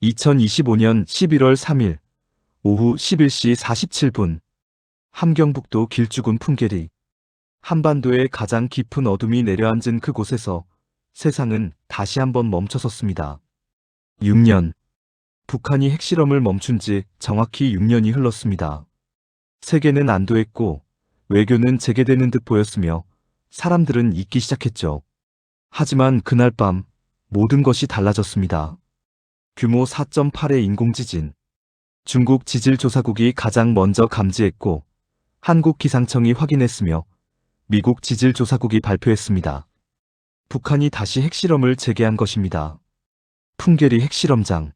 2025년 11월 3일 오후 11시 47분 함경북도 길쭉은 풍계리 한반도의 가장 깊은 어둠이 내려앉은 그곳에서 세상은 다시 한번 멈춰섰습니다. 6년. 북한이 핵실험을 멈춘 지 정확히 6년이 흘렀습니다. 세계는 안도했고 외교는 재개되는 듯 보였으며 사람들은 잊기 시작했죠. 하지만 그날 밤 모든 것이 달라졌습니다. 규모 4.8의 인공지진. 중국 지질조사국이 가장 먼저 감지했고 한국기상청이 확인했으며 미국 지질조사국이 발표했습니다. 북한이 다시 핵실험을 재개한 것입니다. 풍계리 핵실험장.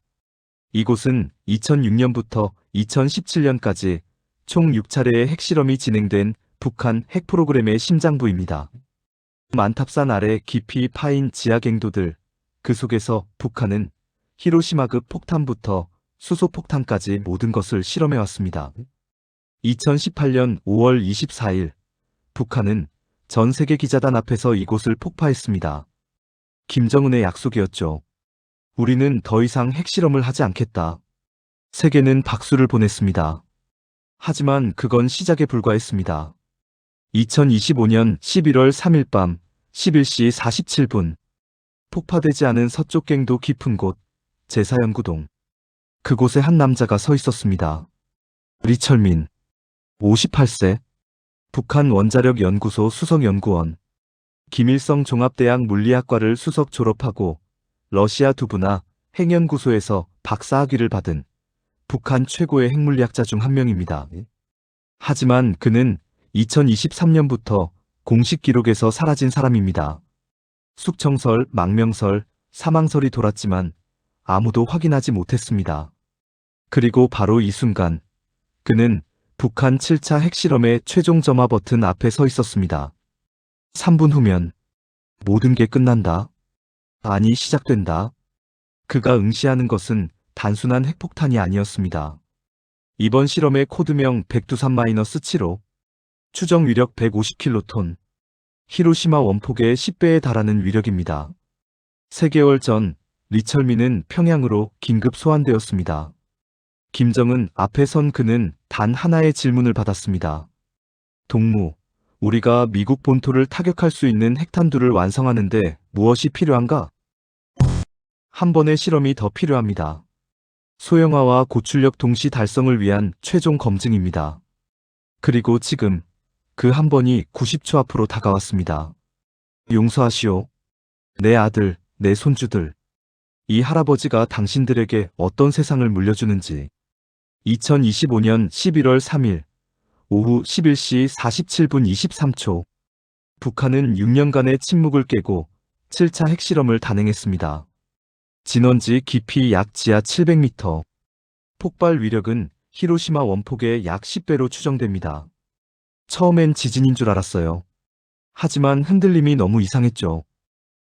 이곳은 2006년부터 2017년까지 총 6차례의 핵실험이 진행된 북한 핵 프로그램의 심장부입니다. 만탑산 아래 깊이 파인 지하갱도들, 그 속에서 북한은 히로시마급 폭탄부터 수소폭탄까지 모든 것을 실험해왔습니다. 2018년 5월 24일 북한은 전 세계 기자단 앞에서 이곳을 폭파했습니다. 김정은의 약속이었죠. 우리는 더 이상 핵실험을 하지 않겠다. 세계는 박수를 보냈습니다. 하지만 그건 시작에 불과했습니다. 2025년 11월 3일 밤 11시 47분 폭파되지 않은 서쪽갱도 깊은 곳 제사연구동. 그곳에 한 남자가 서 있었습니다. 리철민, 58세, 북한 원자력연구소 수석연구원, 김일성 종합대학 물리학과를 수석 졸업하고 러시아 두부나 핵연구소에서 박사학위를 받은 북한 최고의 핵물리학자 중 한 명입니다. 하지만 그는 2023년부터 공식 기록에서 사라진 사람입니다. 숙청설, 망명설, 사망설이 돌았지만 아무도 확인하지 못했습니다. 그리고 바로 이 순간 그는 북한 7차 핵실험의 최종 점화 버튼 앞에 서 있었습니다. 3분 후면 모든 게 끝난다. 아니, 시작된다. 그가 응시하는 것은 단순한 핵폭탄이 아니었습니다. 이번 실험의 코드명 123-7호, 추정 위력 150킬로톤, 히로시마 원폭의 10배에 달하는 위력입니다. 3개월 전 리철민은 평양으로 긴급 소환되었습니다. 김정은 앞에 선 그는 단 하나의 질문을 받았습니다. 동무, 우리가 미국 본토를 타격할 수 있는 핵탄두를 완성하는데 무엇이 필요한가? 한 번의 실험이 더 필요합니다. 소형화와 고출력 동시 달성을 위한 최종 검증입니다. 그리고 지금 그 한 번이 90초 앞으로 다가왔습니다. 용서하시오. 내 아들, 내 손주들. 이 할아버지가 당신들에게 어떤 세상을 물려주는지. 2025년 11월 3일 오후 11시 47분 23초 북한은 6년간의 침묵을 깨고 7차 핵실험을 단행했습니다. 진원지 깊이 약 지하 700m. 폭발 위력은 히로시마 원폭의 약 10배로 추정됩니다. 처음엔 지진인 줄 알았어요. 하지만 흔들림이 너무 이상했죠.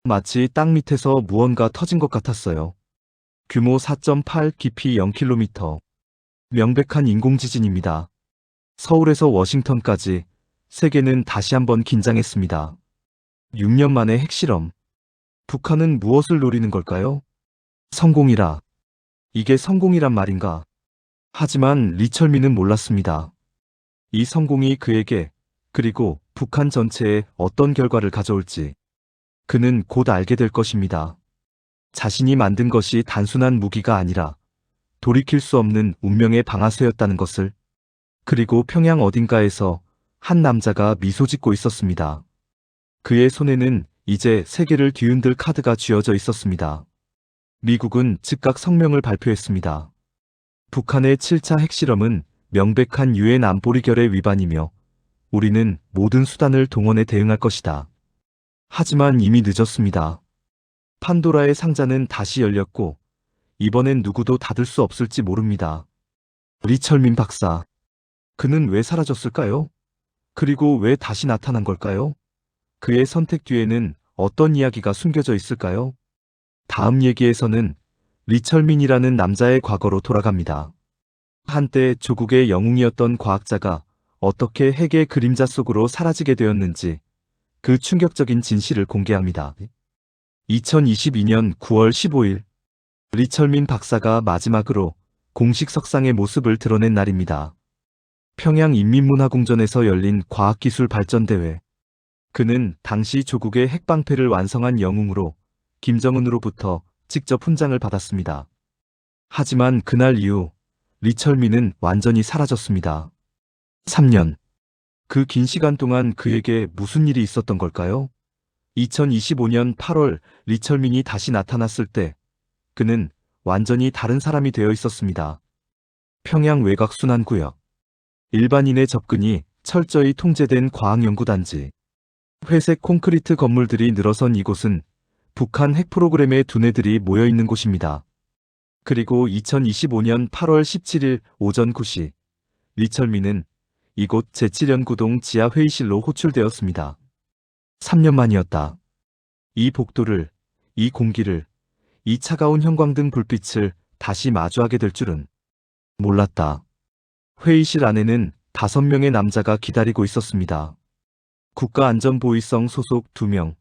마치 땅 밑에서 무언가 터진 것 같았어요. 규모 4.8, 깊이 0km. 명백한 인공지진입니다. 서울에서 워싱턴까지 세계는 다시 한번 긴장했습니다. 6년 만의 핵실험. 북한은 무엇을 노리는 걸까요? 성공이라. 이게 성공이란 말인가? 하지만 리철민은 몰랐습니다. 이 성공이 그에게 그리고 북한 전체에 어떤 결과를 가져올지 그는 곧 알게 될 것입니다. 자신이 만든 것이 단순한 무기가 아니라 돌이킬 수 없는 운명의 방아쇠였다는 것을. 그리고 평양 어딘가에서 한 남자가 미소 짓고 있었습니다. 그의 손에는 이제 세계를 뒤흔들 카드가 쥐어져 있었습니다. 미국은 즉각 성명을 발표했습니다. 북한의 7차 핵실험은 명백한 유엔 안보리 결의 위반이며 우리는 모든 수단을 동원해 대응할 것이다. 하지만 이미 늦었습니다. 판도라의 상자는 다시 열렸고 이번엔 누구도 닫을 수 없을지 모릅니다. 리철민 박사. 그는 왜 사라졌을까요? 그리고 왜 다시 나타난 걸까요? 그의 선택 뒤에는 어떤 이야기가 숨겨져 있을까요? 다음 얘기에서는 리철민이라는 남자의 과거로 돌아갑니다. 한때 조국의 영웅이었던 과학자가 어떻게 핵의 그림자 속으로 사라지게 되었는지 그 충격적인 진실을 공개합니다. 2022년 9월 15일 리철민 박사가 마지막으로 공식 석상의 모습을 드러낸 날입니다. 평양인민문화궁전에서 열린 과학기술발전대회. 그는 당시 조국의 핵방패를 완성한 영웅으로 김정은으로부터 직접 훈장을 받았습니다. 하지만 그날 이후 리철민은 완전히 사라졌습니다. 3년. 그 긴 시간 동안 그에게 무슨 일이 있었던 걸까요? 2025년 8월 리철민이 다시 나타났을 때 그는 완전히 다른 사람이 되어 있었습니다. 평양 외곽순환구역. 일반인의 접근이 철저히 통제된 과학연구단지. 회색 콘크리트 건물들이 늘어선 이곳은 북한 핵 프로그램의 두뇌들이 모여있는 곳입니다. 그리고 2025년 8월 17일 오전 9시 리철민은 이곳 제7연구동 지하회의실로 호출되었습니다. 3년 만이었다. 이 복도를, 이 공기를, 이 차가운 형광등 불빛을 다시 마주하게 될 줄은 몰랐다. 회의실 안에는 5명의 남자가 기다리고 있었습니다. 국가안전보위성 소속 2명,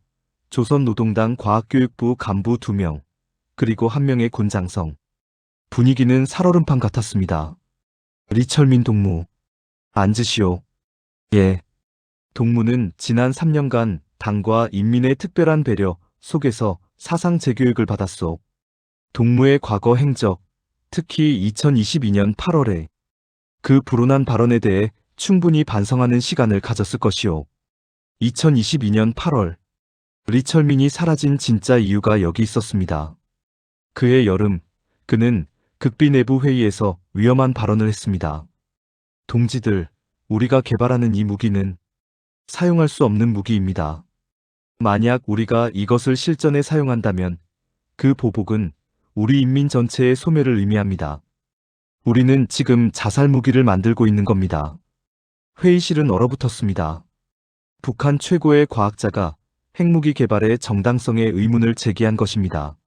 조선노동당 과학교육부 간부 2명, 그리고 1명의 군장성. 분위기는 살얼음판 같았습니다. 리철민 동무. 앉으시오. 예. 동무는 지난 3년간 당과 인민의 특별한 배려 속에서 사상 재교육을 받았소. 동무의 과거 행적, 특히 2022년 8월에 그 불온한 발언에 대해 충분히 반성하는 시간을 가졌을 것이오. 2022년 8월, 리철민이 사라진 진짜 이유가 여기 있었습니다. 그해 여름, 그는 극비 내부 회의에서 위험한 발언을 했습니다. 동지들, 우리가 개발하는 이 무기는 사용할 수 없는 무기입니다. 만약 우리가 이것을 실전에 사용한다면 그 보복은 우리 인민 전체의 소멸을 의미합니다. 우리는 지금 자살 무기를 만들고 있는 겁니다. 회의실은 얼어붙었습니다. 북한 최고의 과학자가 핵무기 개발의 정당성에 의문을 제기한 것입니다.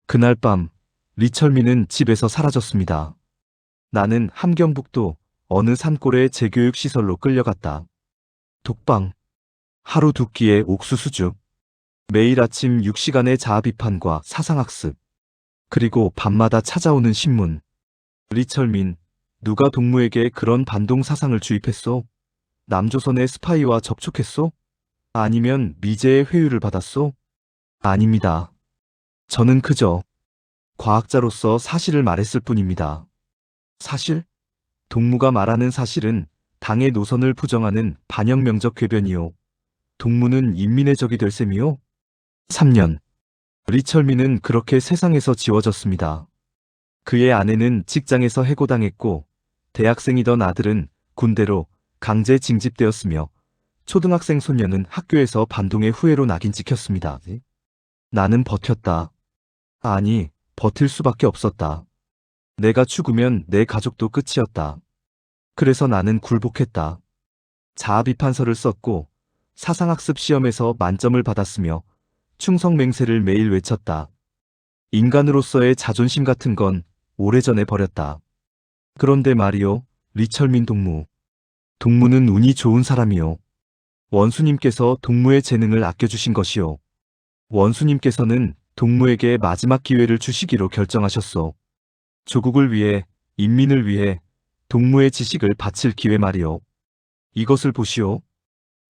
그날 밤, 리철민은 집에서 사라졌습니다. 나는 함경북도 어느 산골의 재교육 시설로 끌려갔다. 독방. 하루 2끼의 옥수수죽. 매일 아침 6시간의 자아비판과 사상학습. 그리고 밤마다 찾아오는 신문. 리철민, 누가 동무에게 그런 반동 사상을 주입했소? 남조선의 스파이와 접촉했소? 아니면 미제의 회유를 받았소? 아닙니다. 저는 그저 과학자로서 사실을 말했을 뿐입니다. 사실? 동무가 말하는 사실은 당의 노선을 부정하는 반영명적 궤변이요. 동무는 인민의 적이 될 셈이요. 3년. 리철민은 그렇게 세상에서 지워졌습니다. 그의 아내는 직장에서 해고당했고 대학생이던 아들은 군대로 강제 징집되었으며 초등학생 소녀는 학교에서 반동의 후예로 낙인 찍혔습니다. 나는 버텼다. 아니, 버틸 수밖에 없었다. 내가 죽으면 내 가족도 끝이었다. 그래서 나는 굴복했다. 자아비판서를 썼고 사상학습 시험에서 만점을 받았으며 충성맹세를 매일 외쳤다. 인간으로서의 자존심 같은 건 오래전에 버렸다. 그런데 말이요, 리철민 동무. 동무는 운이 좋은 사람이요. 원수님께서 동무의 재능을 아껴주신 것이요. 원수님께서는 동무에게 마지막 기회를 주시기로 결정하셨소. 조국을 위해, 인민을 위해 동무의 지식을 바칠 기회 말이요. 이것을 보시오.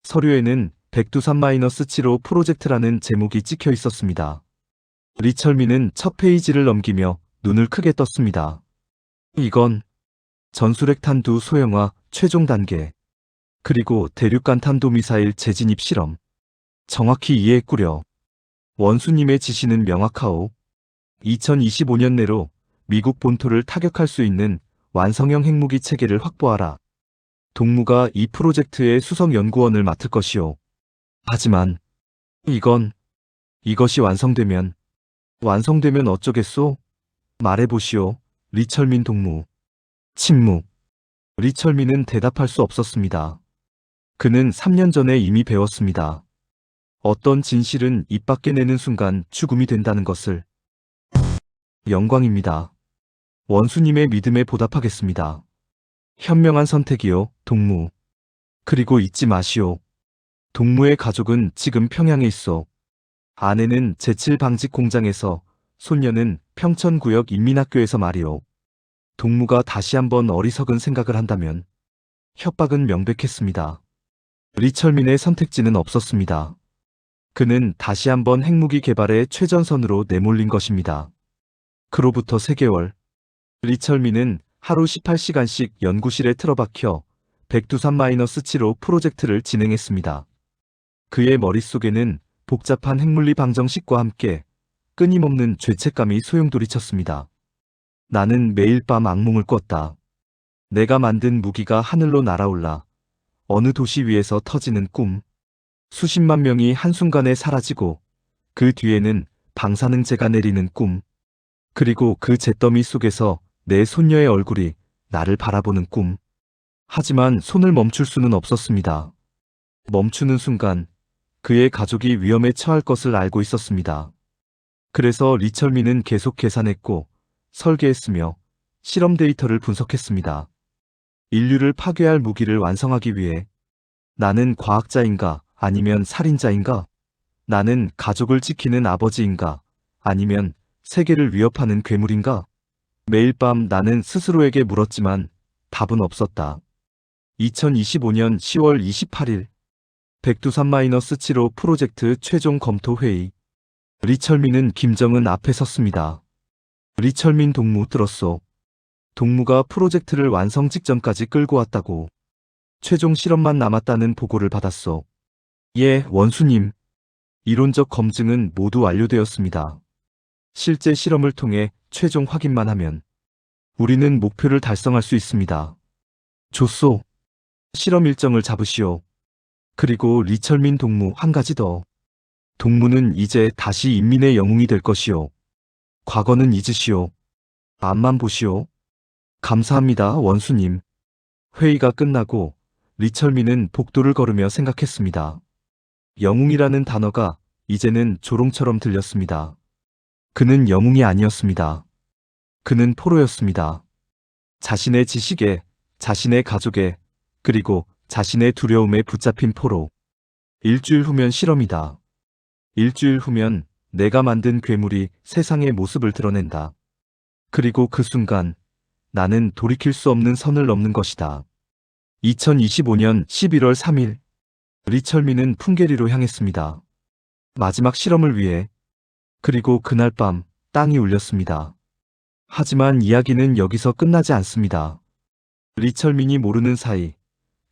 서류에는 백두산-7호 프로젝트라는 제목이 찍혀 있었습니다. 리철민은 첫 페이지를 넘기며 눈을 크게 떴습니다. 이건 전술핵 탄두 소형화 최종 단계, 그리고 대륙간 탄도미사일 재진입 실험. 정확히 이해했구려. 원수님의 지시는 명확하오. 2025년 내로 미국 본토를 타격할 수 있는 완성형 핵무기 체계를 확보하라. 동무가 이 프로젝트의 수석 연구원을 맡을 것이오. 하지만 이것이 완성되면 어쩌겠소? 말해보시오, 리철민 동무. 침묵. 리철민은 대답할 수 없었습니다. 그는 3년 전에 이미 배웠습니다. 어떤 진실은 입 밖에 내는 순간 죽음이 된다는 것을. 영광입니다. 원수님의 믿음에 보답하겠습니다. 현명한 선택이요, 동무. 그리고 잊지 마시오. 동무의 가족은 지금 평양에 있어. 아내는 제7 방직 공장에서, 손녀는 평천구역 인민학교에서 말이오. 동무가 다시 한번 어리석은 생각을 한다면 협박은 명백했습니다. 리철민의 선택지는 없었습니다. 그는 다시 한번 핵무기 개발의 최전선으로 내몰린 것입니다. 그로부터 3개월, 리철민은 하루 18시간씩 연구실에 틀어박혀 백두산-7로 프로젝트를 진행했습니다. 그의 머릿속에는 복잡한 핵물리 방정식과 함께 끊임없는 죄책감이 소용돌이쳤습니다. 나는 매일 밤 악몽을 꿨다. 내가 만든 무기가 하늘로 날아올라 어느 도시 위에서 터지는 꿈. 수십만 명이 한순간에 사라지고 그 뒤에는 방사능재가 내리는 꿈. 그리고 그 잿더미 속에서 내 손녀의 얼굴이 나를 바라보는 꿈. 하지만 손을 멈출 수는 없었습니다. 멈추는 순간 그의 가족이 위험에 처할 것을 알고 있었습니다. 그래서 리철민은 계속 계산했고 설계했으며 실험 데이터를 분석했습니다. 인류를 파괴할 무기를 완성하기 위해 나는 과학자인가 아니면 살인자인가? 나는 가족을 지키는 아버지인가 아니면 세계를 위협하는 괴물인가? 매일 밤 나는 스스로에게 물었지만 답은 없었다. 2025년 10월 28일 백두산-7호 프로젝트 최종 검토 회의. 리철민은 김정은 앞에 섰습니다. 리철민 동무 들었소. 동무가 프로젝트를 완성 직전까지 끌고 왔다고. 최종 실험만 남았다는 보고를 받았소. 예, 원수님. 이론적 검증은 모두 완료되었습니다. 실제 실험을 통해 최종 확인만 하면 우리는 목표를 달성할 수 있습니다. 좋소. 실험 일정을 잡으시오. 그리고 리철민 동무 한 가지 더. 동무는 이제 다시 인민의 영웅이 될 것이오. 과거는 잊으시오. 앞만 보시오. 감사합니다, 원수님. 회의가 끝나고 리철민은 복도를 걸으며 생각했습니다. 영웅이라는 단어가 이제는 조롱처럼 들렸습니다. 그는 영웅이 아니었습니다. 그는 포로였습니다. 자신의 지식에, 자신의 가족에, 그리고 자신의 두려움에 붙잡힌 포로. 일주일 후면 실험이다. 일주일 후면 내가 만든 괴물이 세상의 모습을 드러낸다. 그리고 그 순간 나는 돌이킬 수 없는 선을 넘는 것이다. 2025년 11월 3일 리철민은 풍계리로 향했습니다. 마지막 실험을 위해. 그리고 그날 밤 땅이 울렸습니다. 하지만 이야기는 여기서 끝나지 않습니다. 리철민이 모르는 사이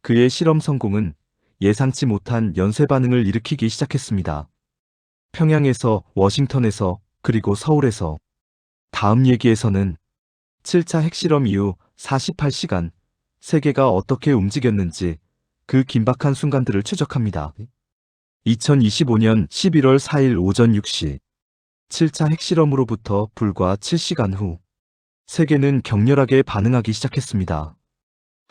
그의 실험 성공은 예상치 못한 연쇄 반응을 일으키기 시작했습니다. 평양에서, 워싱턴에서, 그리고 서울에서. 다음 얘기에서는 7차 핵실험 이후 48시간 세계가 어떻게 움직였는지 그 긴박한 순간들을 추적합니다. 2025년 11월 4일 오전 6시 7차 핵실험으로부터 불과 7시간 후 세계는 격렬하게 반응하기 시작했습니다.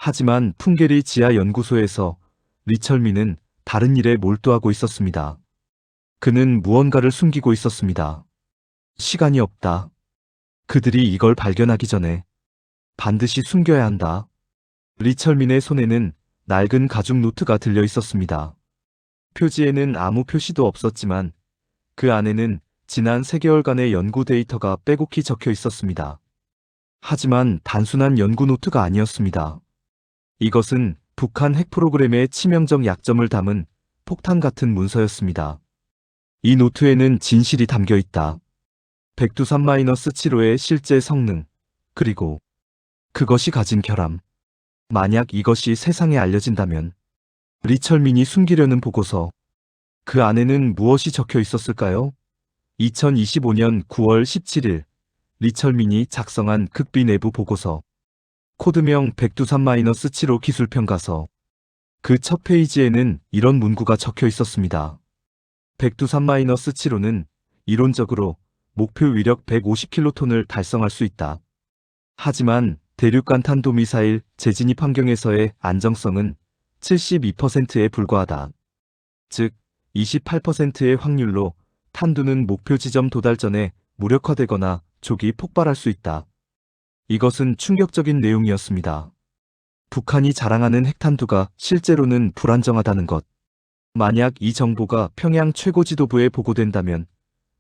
하지만 풍계리 지하연구소에서 리철민은 다른 일에 몰두하고 있었습니다. 그는 무언가를 숨기고 있었습니다. 시간이 없다. 그들이 이걸 발견하기 전에 반드시 숨겨야 한다. 리철민의 손에는 낡은 가죽 노트가 들려 있었습니다. 표지에는 아무 표시도 없었지만 그 안에는 지난 3개월간의 연구 데이터가 빼곡히 적혀 있었습니다. 하지만 단순한 연구 노트가 아니었습니다. 이것은 북한 핵 프로그램의 치명적 약점을 담은 폭탄 같은 문서였습니다. 이 노트에는 진실이 담겨 있다. 백두산-7호의 실제 성능, 그리고 그것이 가진 결함. 만약 이것이 세상에 알려진다면 리철민이 숨기려는 보고서, 그 안에는 무엇이 적혀 있었을까요? 2025년 9월 17일 리철민이 작성한 극비 내부 보고서, 코드명 백두산-7호 기술평가서. 그 첫 페이지에는 이런 문구가 적혀 있었습니다. 백두산-7호는 이론적으로 목표 위력 150킬로톤을 달성할 수 있다. 하지만 대륙간 탄도미사일 재진입 환경에서의 안정성은 72%에 불과하다. 즉 28%의 확률로 탄두는 목표 지점 도달 전에 무력화되거나 조기 폭발할 수 있다. 이것은 충격적인 내용이었습니다. 북한이 자랑하는 핵탄두가 실제로는 불안정하다는 것. 만약 이 정보가 평양 최고 지도부에 보고된다면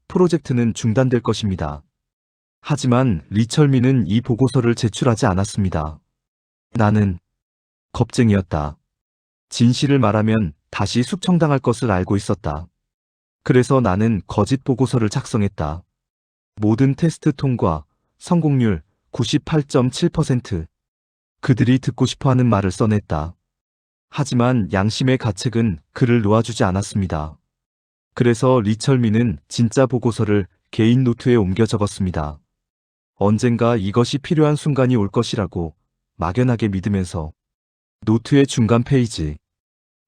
프로젝트는 중단될 것입니다. 하지만 리철민은 이 보고서를 제출하지 않았습니다. 나는 겁쟁이였다. 진실을 말하면 다시 숙청당할 것을 알고 있었다. 그래서 나는 거짓 보고서를 작성했다. 모든 테스트 통과, 성공률 98.7%. 그들이 듣고 싶어하는 말을 써냈다. 하지만 양심의 가책은 그를 놓아주지 않았습니다. 그래서 리철민은 진짜 보고서를 개인 노트에 옮겨 적었습니다. 언젠가 이것이 필요한 순간이 올 것이라고 막연하게 믿으면서. 노트의 중간 페이지.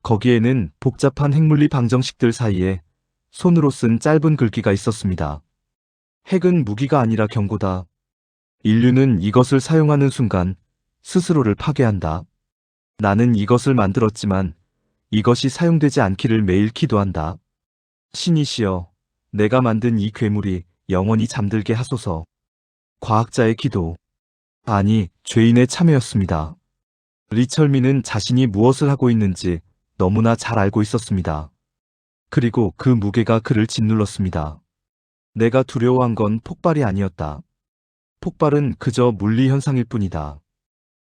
거기에는 복잡한 핵물리 방정식들 사이에 손으로 쓴 짧은 글귀가 있었습니다. 핵은 무기가 아니라 경고다. 인류는 이것을 사용하는 순간 스스로를 파괴한다. 나는 이것을 만들었지만 이것이 사용되지 않기를 매일 기도한다. 신이시여, 내가 만든 이 괴물이 영원히 잠들게 하소서. 과학자의 기도. 아니, 죄인의 참회였습니다. 리철민은 자신이 무엇을 하고 있는지 너무나 잘 알고 있었습니다. 그리고 그 무게가 그를 짓눌렀습니다. 내가 두려워한 건 폭발이 아니었다. 폭발은 그저 물리 현상일 뿐이다.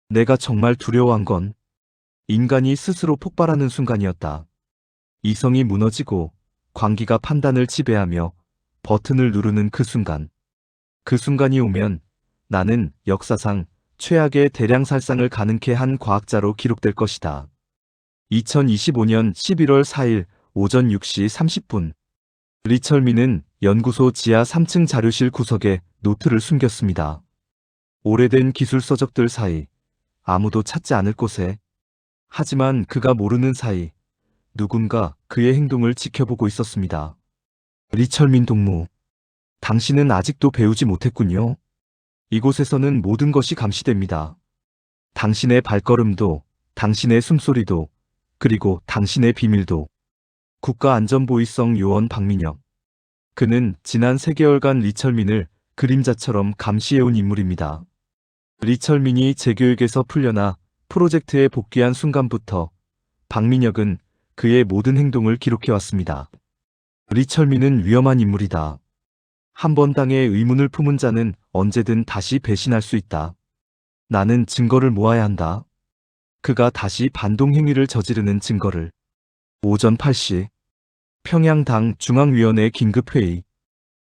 내가 정말 두려워한 건 인간이 스스로 폭발하는 순간이었다. 이성이 무너지고 광기가 판단을 지배하며 버튼을 누르는 그 순간. 그 순간이 오면 나는 역사상 최악의 대량살상을 가능케 한 과학자로 기록될 것이다. 2025년 11월 4일 오전 6시 30분. 리철민은 연구소 지하 3층 자료실 구석에 노트를 숨겼습니다. 오래된 기술 서적들 사이, 아무도 찾지 않을 곳에. 하지만 그가 모르는 사이 누군가 그의 행동을 지켜보고 있었습니다. 리철민 동무, 당신은 아직도 배우지 못했군요. 이곳에서는 모든 것이 감시됩니다. 당신의 발걸음도, 당신의 숨소리도, 그리고 당신의 비밀도. 국가안전보위성 요원 박민혁. 그는 지난 3개월간 리철민을 그림자처럼 감시해온 인물입니다. 리철민이 재교육에서 풀려나 프로젝트에 복귀한 순간부터 박민혁은 그의 모든 행동을 기록해왔습니다. 리철민은 위험한 인물이다. 한 번 당해 의문을 품은 자는 언제든 다시 배신할 수 있다. 나는 증거를 모아야 한다. 그가 다시 반동 행위를 저지르는 증거를. 오전 8시. 평양당 중앙위원회 긴급회의.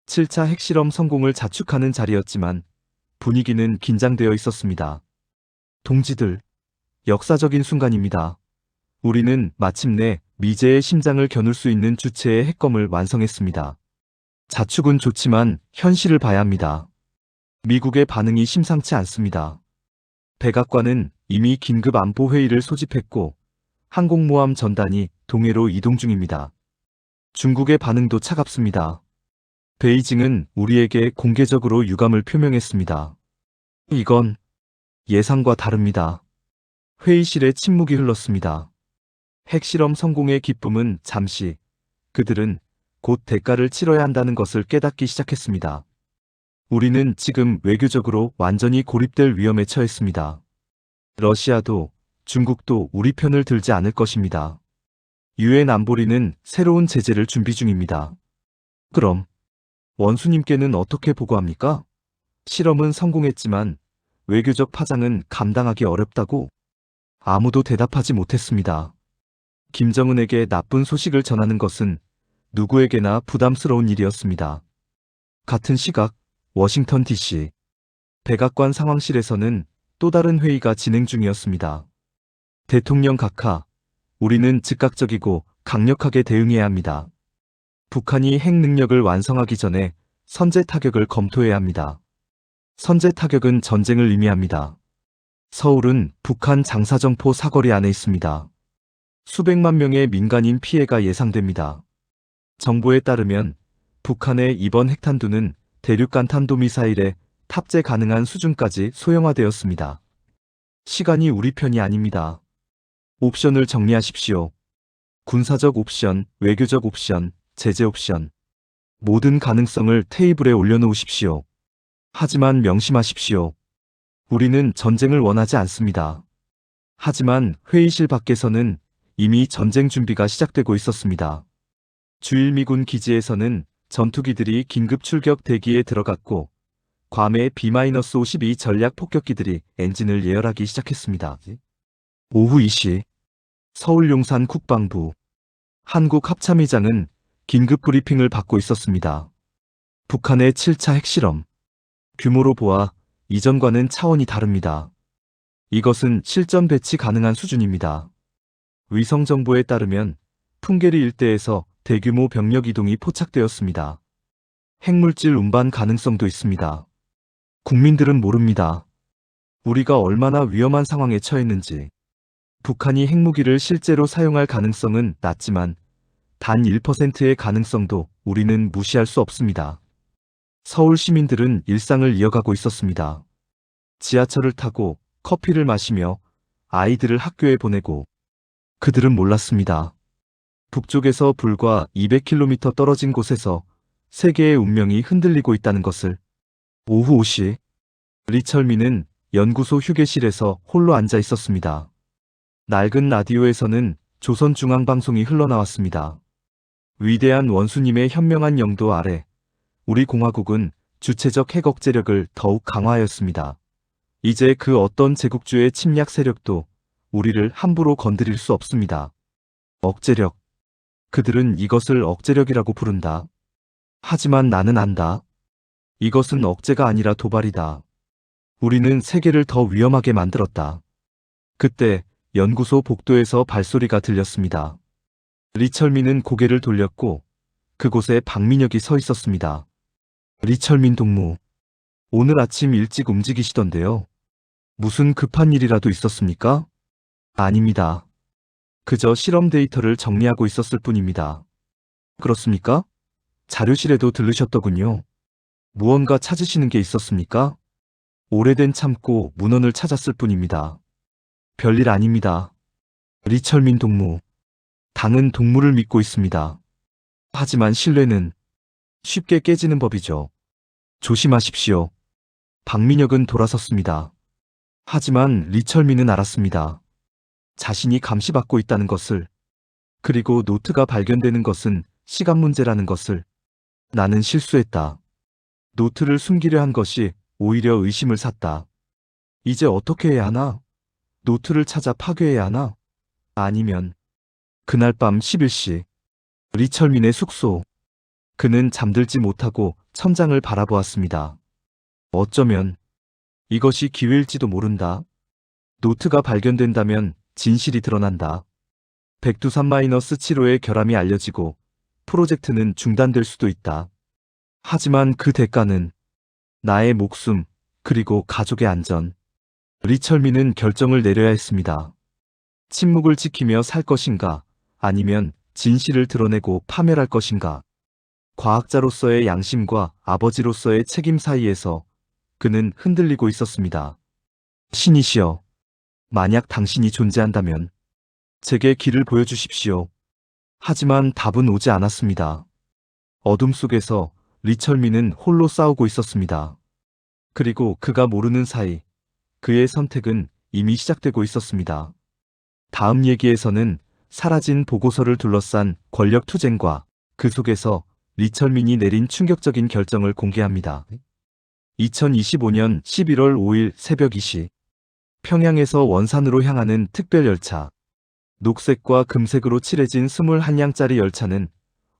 7차 핵실험 성공을 자축하는 자리였지만 분위기는 긴장되어 있었습니다. 동지들, 역사적인 순간입니다. 우리는 마침내 미제의 심장을 겨눌 수 있는 주체의 핵검을 완성했습니다. 자축은 좋지만 현실을 봐야 합니다. 미국의 반응이 심상치 않습니다. 백악관은 이미 긴급 안보회의를 소집했고 항공모함 전단이 동해로 이동 중입니다. 중국의 반응도 차갑습니다. 베이징은 우리에게 공개적으로 유감을 표명했습니다. 이건 예상과 다릅니다. 회의실에 침묵이 흘렀습니다. 핵실험 성공의 기쁨은 잠시, 그들은 곧 대가를 치러야 한다는 것을 깨닫기 시작했습니다. 우리는 지금 외교적으로 완전히 고립될 위험에 처했습니다. 러시아도 중국도 우리 편을 들지 않을 것입니다. 유엔 안보리는 새로운 제재를 준비 중입니다. 그럼 원수님께는 어떻게 보고합니까? 실험은 성공했지만 외교적 파장은 감당하기 어렵다고. 아무도 대답하지 못했습니다. 김정은에게 나쁜 소식을 전하는 것은 누구에게나 부담스러운 일이었습니다. 같은 시각 워싱턴 DC. 백악관 상황실에서는 또 다른 회의가 진행 중이었습니다. 대통령 각하, 우리는 즉각적이고 강력하게 대응해야 합니다. 북한이 핵 능력을 완성하기 전에 선제 타격을 검토해야 합니다. 선제 타격은 전쟁을 의미합니다. 서울은 북한 장사정포 사거리 안에 있습니다. 수백만 명의 민간인 피해가 예상됩니다. 정보에 따르면 북한의 이번 핵탄두는 대륙간 탄도미사일에 탑재 가능한 수준까지 소형화되었습니다. 시간이 우리 편이 아닙니다. 옵션을 정리하십시오. 군사적 옵션, 외교적 옵션, 제재 옵션. 모든 가능성을 테이블에 올려놓으십시오. 하지만 명심하십시오. 우리는 전쟁을 원하지 않습니다. 하지만 회의실 밖에서는 이미 전쟁 준비가 시작되고 있었습니다. 주일미군 기지에서는 전투기들이 긴급 출격 대기에 들어갔고 괌의 B-52 전략 폭격기들이 엔진을 예열하기 시작했습니다. 오후 2시 서울 용산 국방부 한국합참의장은 긴급 브리핑을 받고 있었습니다. 북한의 7차 핵실험. 규모로 보아 이전과는 차원이 다릅니다. 이것은 실전 배치 가능한 수준입니다. 위성 정보에 따르면 풍계리 일대에서 대규모 병력 이동이 포착되었습니다. 핵물질 운반 가능성도 있습니다. 국민들은 모릅니다. 우리가 얼마나 위험한 상황에 처했는지. 북한이 핵무기를 실제로 사용할 가능성은 낮지만 단 1%의 가능성도 우리는 무시할 수 없습니다. 서울 시민들은 일상을 이어가고 있었습니다. 지하철을 타고 커피를 마시며 아이들을 학교에 보내고 그들은 몰랐습니다. 북쪽에서 불과 200km 떨어진 곳에서 세계의 운명이 흔들리고 있다는 것을. 오후 5시 리철민은 연구소 휴게실에서 홀로 앉아 있었습니다. 낡은 라디오에서는 조선중앙방송이 흘러나왔습니다. 위대한 원수님의 현명한 영도 아래 우리 공화국은 주체적 핵 억제력을 더욱 강화하였습니다. 이제 그 어떤 제국주의 침략 세력도 우리를 함부로 건드릴 수 없습니다. 억제력. 그들은 이것을 억제력이라고 부른다. 하지만 나는 안다. 이것은 억제가 아니라 도발이다. 우리는 세계를 더 위험하게 만들었다. 그때 연구소 복도에서 발소리가 들렸습니다. 리철민은 고개를 돌렸고 그곳에 박민혁이 서 있었습니다. 리철민 동무, 오늘 아침 일찍 움직이시던데요. 무슨 급한 일이라도 있었습니까? 아닙니다. 그저 실험 데이터를 정리하고 있었을 뿐입니다. 그렇습니까? 자료실에도 들르셨더군요. 무언가 찾으시는 게 있었습니까? 오래된 참고 문헌을 찾았을 뿐입니다. 별일 아닙니다. 리철민 동무. 당은 동무를 믿고 있습니다. 하지만 신뢰는 쉽게 깨지는 법이죠. 조심하십시오. 박민혁은 돌아섰습니다. 하지만 리철민은 알았습니다. 자신이 감시받고 있다는 것을, 그리고 노트가 발견되는 것은 시간 문제라는 것을. 나는 실수했다. 노트를 숨기려 한 것이 오히려 의심을 샀다. 이제 어떻게 해야 하나? 노트를 찾아 파괴해야 하나? 아니면 그날 밤 11시 리철민의 숙소. 그는 잠들지 못하고 천장을 바라보았습니다. 어쩌면 이것이 기회일지도 모른다. 노트가 발견된다면 진실이 드러난다. 백두산-7호의 결함이 알려지고 프로젝트는 중단될 수도 있다. 하지만 그 대가는 나의 목숨, 그리고 가족의 안전. 리철민은 결정을 내려야 했습니다. 침묵을 지키며 살 것인가, 아니면 진실을 드러내고 파멸할 것인가. 과학자로서의 양심과 아버지로서의 책임 사이에서 그는 흔들리고 있었습니다. 신이시여, 만약 당신이 존재한다면 제게 길을 보여주십시오. 하지만 답은 오지 않았습니다. 어둠 속에서 리철민은 홀로 싸우고 있었습니다. 그리고 그가 모르는 사이 그의 선택은 이미 시작되고 있었습니다. 다음 얘기에서는 사라진 보고서를 둘러싼 권력 투쟁과 그 속에서 리철민이 내린 충격적인 결정을 공개합니다. 2025년 11월 5일 새벽 2시 평양에서 원산으로 향하는 특별열차. 녹색과 금색으로 칠해진 21량짜리 열차는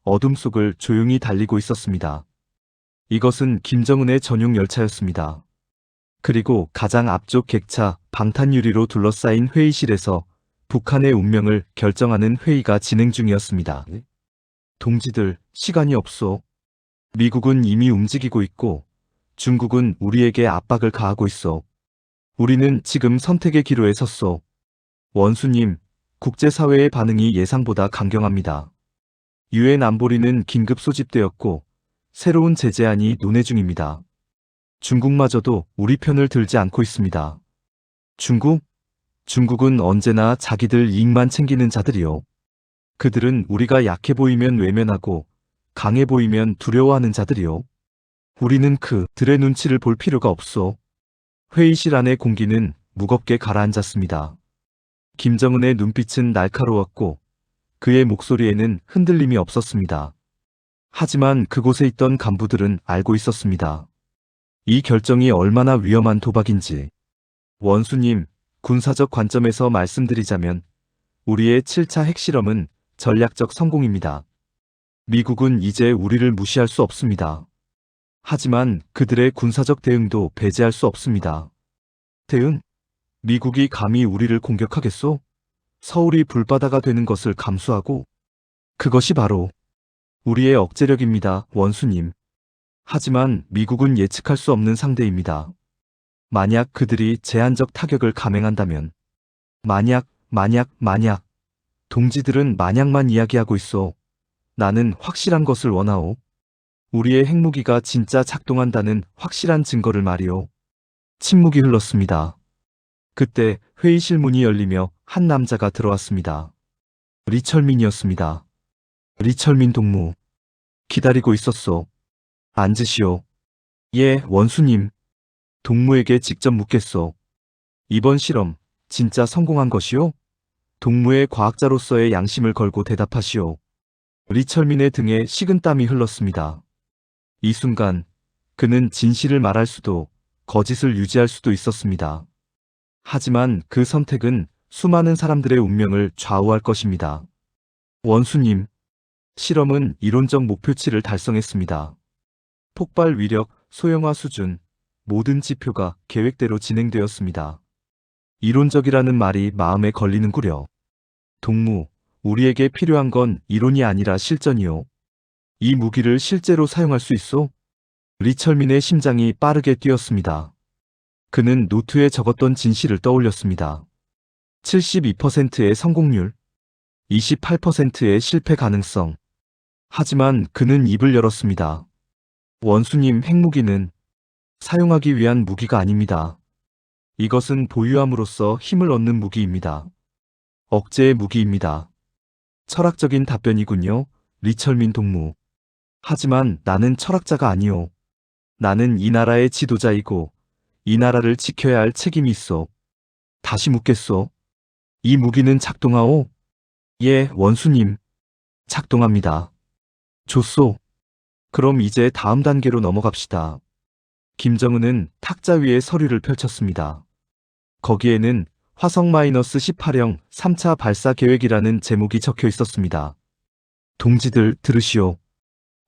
어둠 속을 조용히 달리고 있었습니다. 이것은 김정은의 전용 열차였습니다. 그리고 가장 앞쪽 객차 방탄유리로 둘러싸인 회의실에서 북한의 운명을 결정하는 회의가 진행 중이었습니다. 동지들, 시간이 없소. 미국은 이미 움직이고 있고 중국은 우리에게 압박을 가하고 있어. 우리는 지금 선택의 기로에 섰소. 원수님, 국제사회의 반응이 예상보다 강경합니다. 유엔 안보리는 긴급 소집되었고 새로운 제재안이 논의 중입니다. 중국마저도 우리 편을 들지 않고 있습니다. 중국? 중국은 언제나 자기들 이익만 챙기는 자들이요. 그들은 우리가 약해 보이면 외면하고 강해 보이면 두려워하는 자들이요. 우리는 그들의 눈치를 볼 필요가 없소. 회의실 안의 공기는 무겁게 가라앉았습니다. 김정은의 눈빛은 날카로웠고 그의 목소리에는 흔들림이 없었습니다. 하지만 그곳에 있던 간부들은 알고 있었습니다. 이 결정이 얼마나 위험한 도박인지. 원수님, 군사적 관점에서 말씀드리자면 우리의 7차 핵실험은 전략적 성공입니다. 미국은 이제 우리를 무시할 수 없습니다. 하지만 그들의 군사적 대응도 배제할 수 없습니다. 대응? 미국이 감히 우리를 공격하겠소? 서울이 불바다가 되는 것을 감수하고? 그것이 바로 우리의 억제력입니다, 원수님. 하지만 미국은 예측할 수 없는 상대입니다. 만약 그들이 제한적 타격을 감행한다면, 만약, 동지들은 만약만 이야기하고 있어. 나는 확실한 것을 원하오. 우리의 핵무기가 진짜 작동한다는 확실한 증거를 말이오. 침묵이 흘렀습니다. 그때 회의실 문이 열리며 한 남자가 들어왔습니다. 리철민이었습니다. 리철민 동무. 기다리고 있었소. 앉으시오. 예, 원수님. 동무에게 직접 묻겠소. 이번 실험 진짜 성공한 것이오? 동무의 과학자로서의 양심을 걸고 대답하시오. 리철민의 등에 식은땀이 흘렀습니다. 이 순간 그는 진실을 말할 수도 거짓을 유지할 수도 있었습니다. 하지만 그 선택은 수많은 사람들의 운명을 좌우할 것입니다. 원수님, 실험은 이론적 목표치를 달성했습니다. 폭발 위력, 소형화 수준, 모든 지표가 계획대로 진행되었습니다. 이론적이라는 말이 마음에 걸리는구려. 동무, 우리에게 필요한 건 이론이 아니라 실전이요. 이 무기를 실제로 사용할 수 있소? 리철민의 심장이 빠르게 뛰었습니다. 그는 노트에 적었던 진실을 떠올렸습니다. 72%의 성공률, 28%의 실패 가능성. 하지만 그는 입을 열었습니다. 원수님, 핵무기는 사용하기 위한 무기가 아닙니다. 이것은 보유함으로써 힘을 얻는 무기입니다. 억제의 무기입니다. 철학적인 답변이군요, 리철민 동무. 하지만 나는 철학자가 아니오. 나는 이 나라의 지도자이고 이 나라를 지켜야 할 책임이 있어. 다시 묻겠소. 이 무기는 작동하오? 예, 원수님. 작동합니다. 좋소. 그럼 이제 다음 단계로 넘어갑시다. 김정은은 탁자 위에 서류를 펼쳤습니다. 거기에는 화성-18형 3차 발사 계획이라는 제목이 적혀 있었습니다. 동지들 들으시오.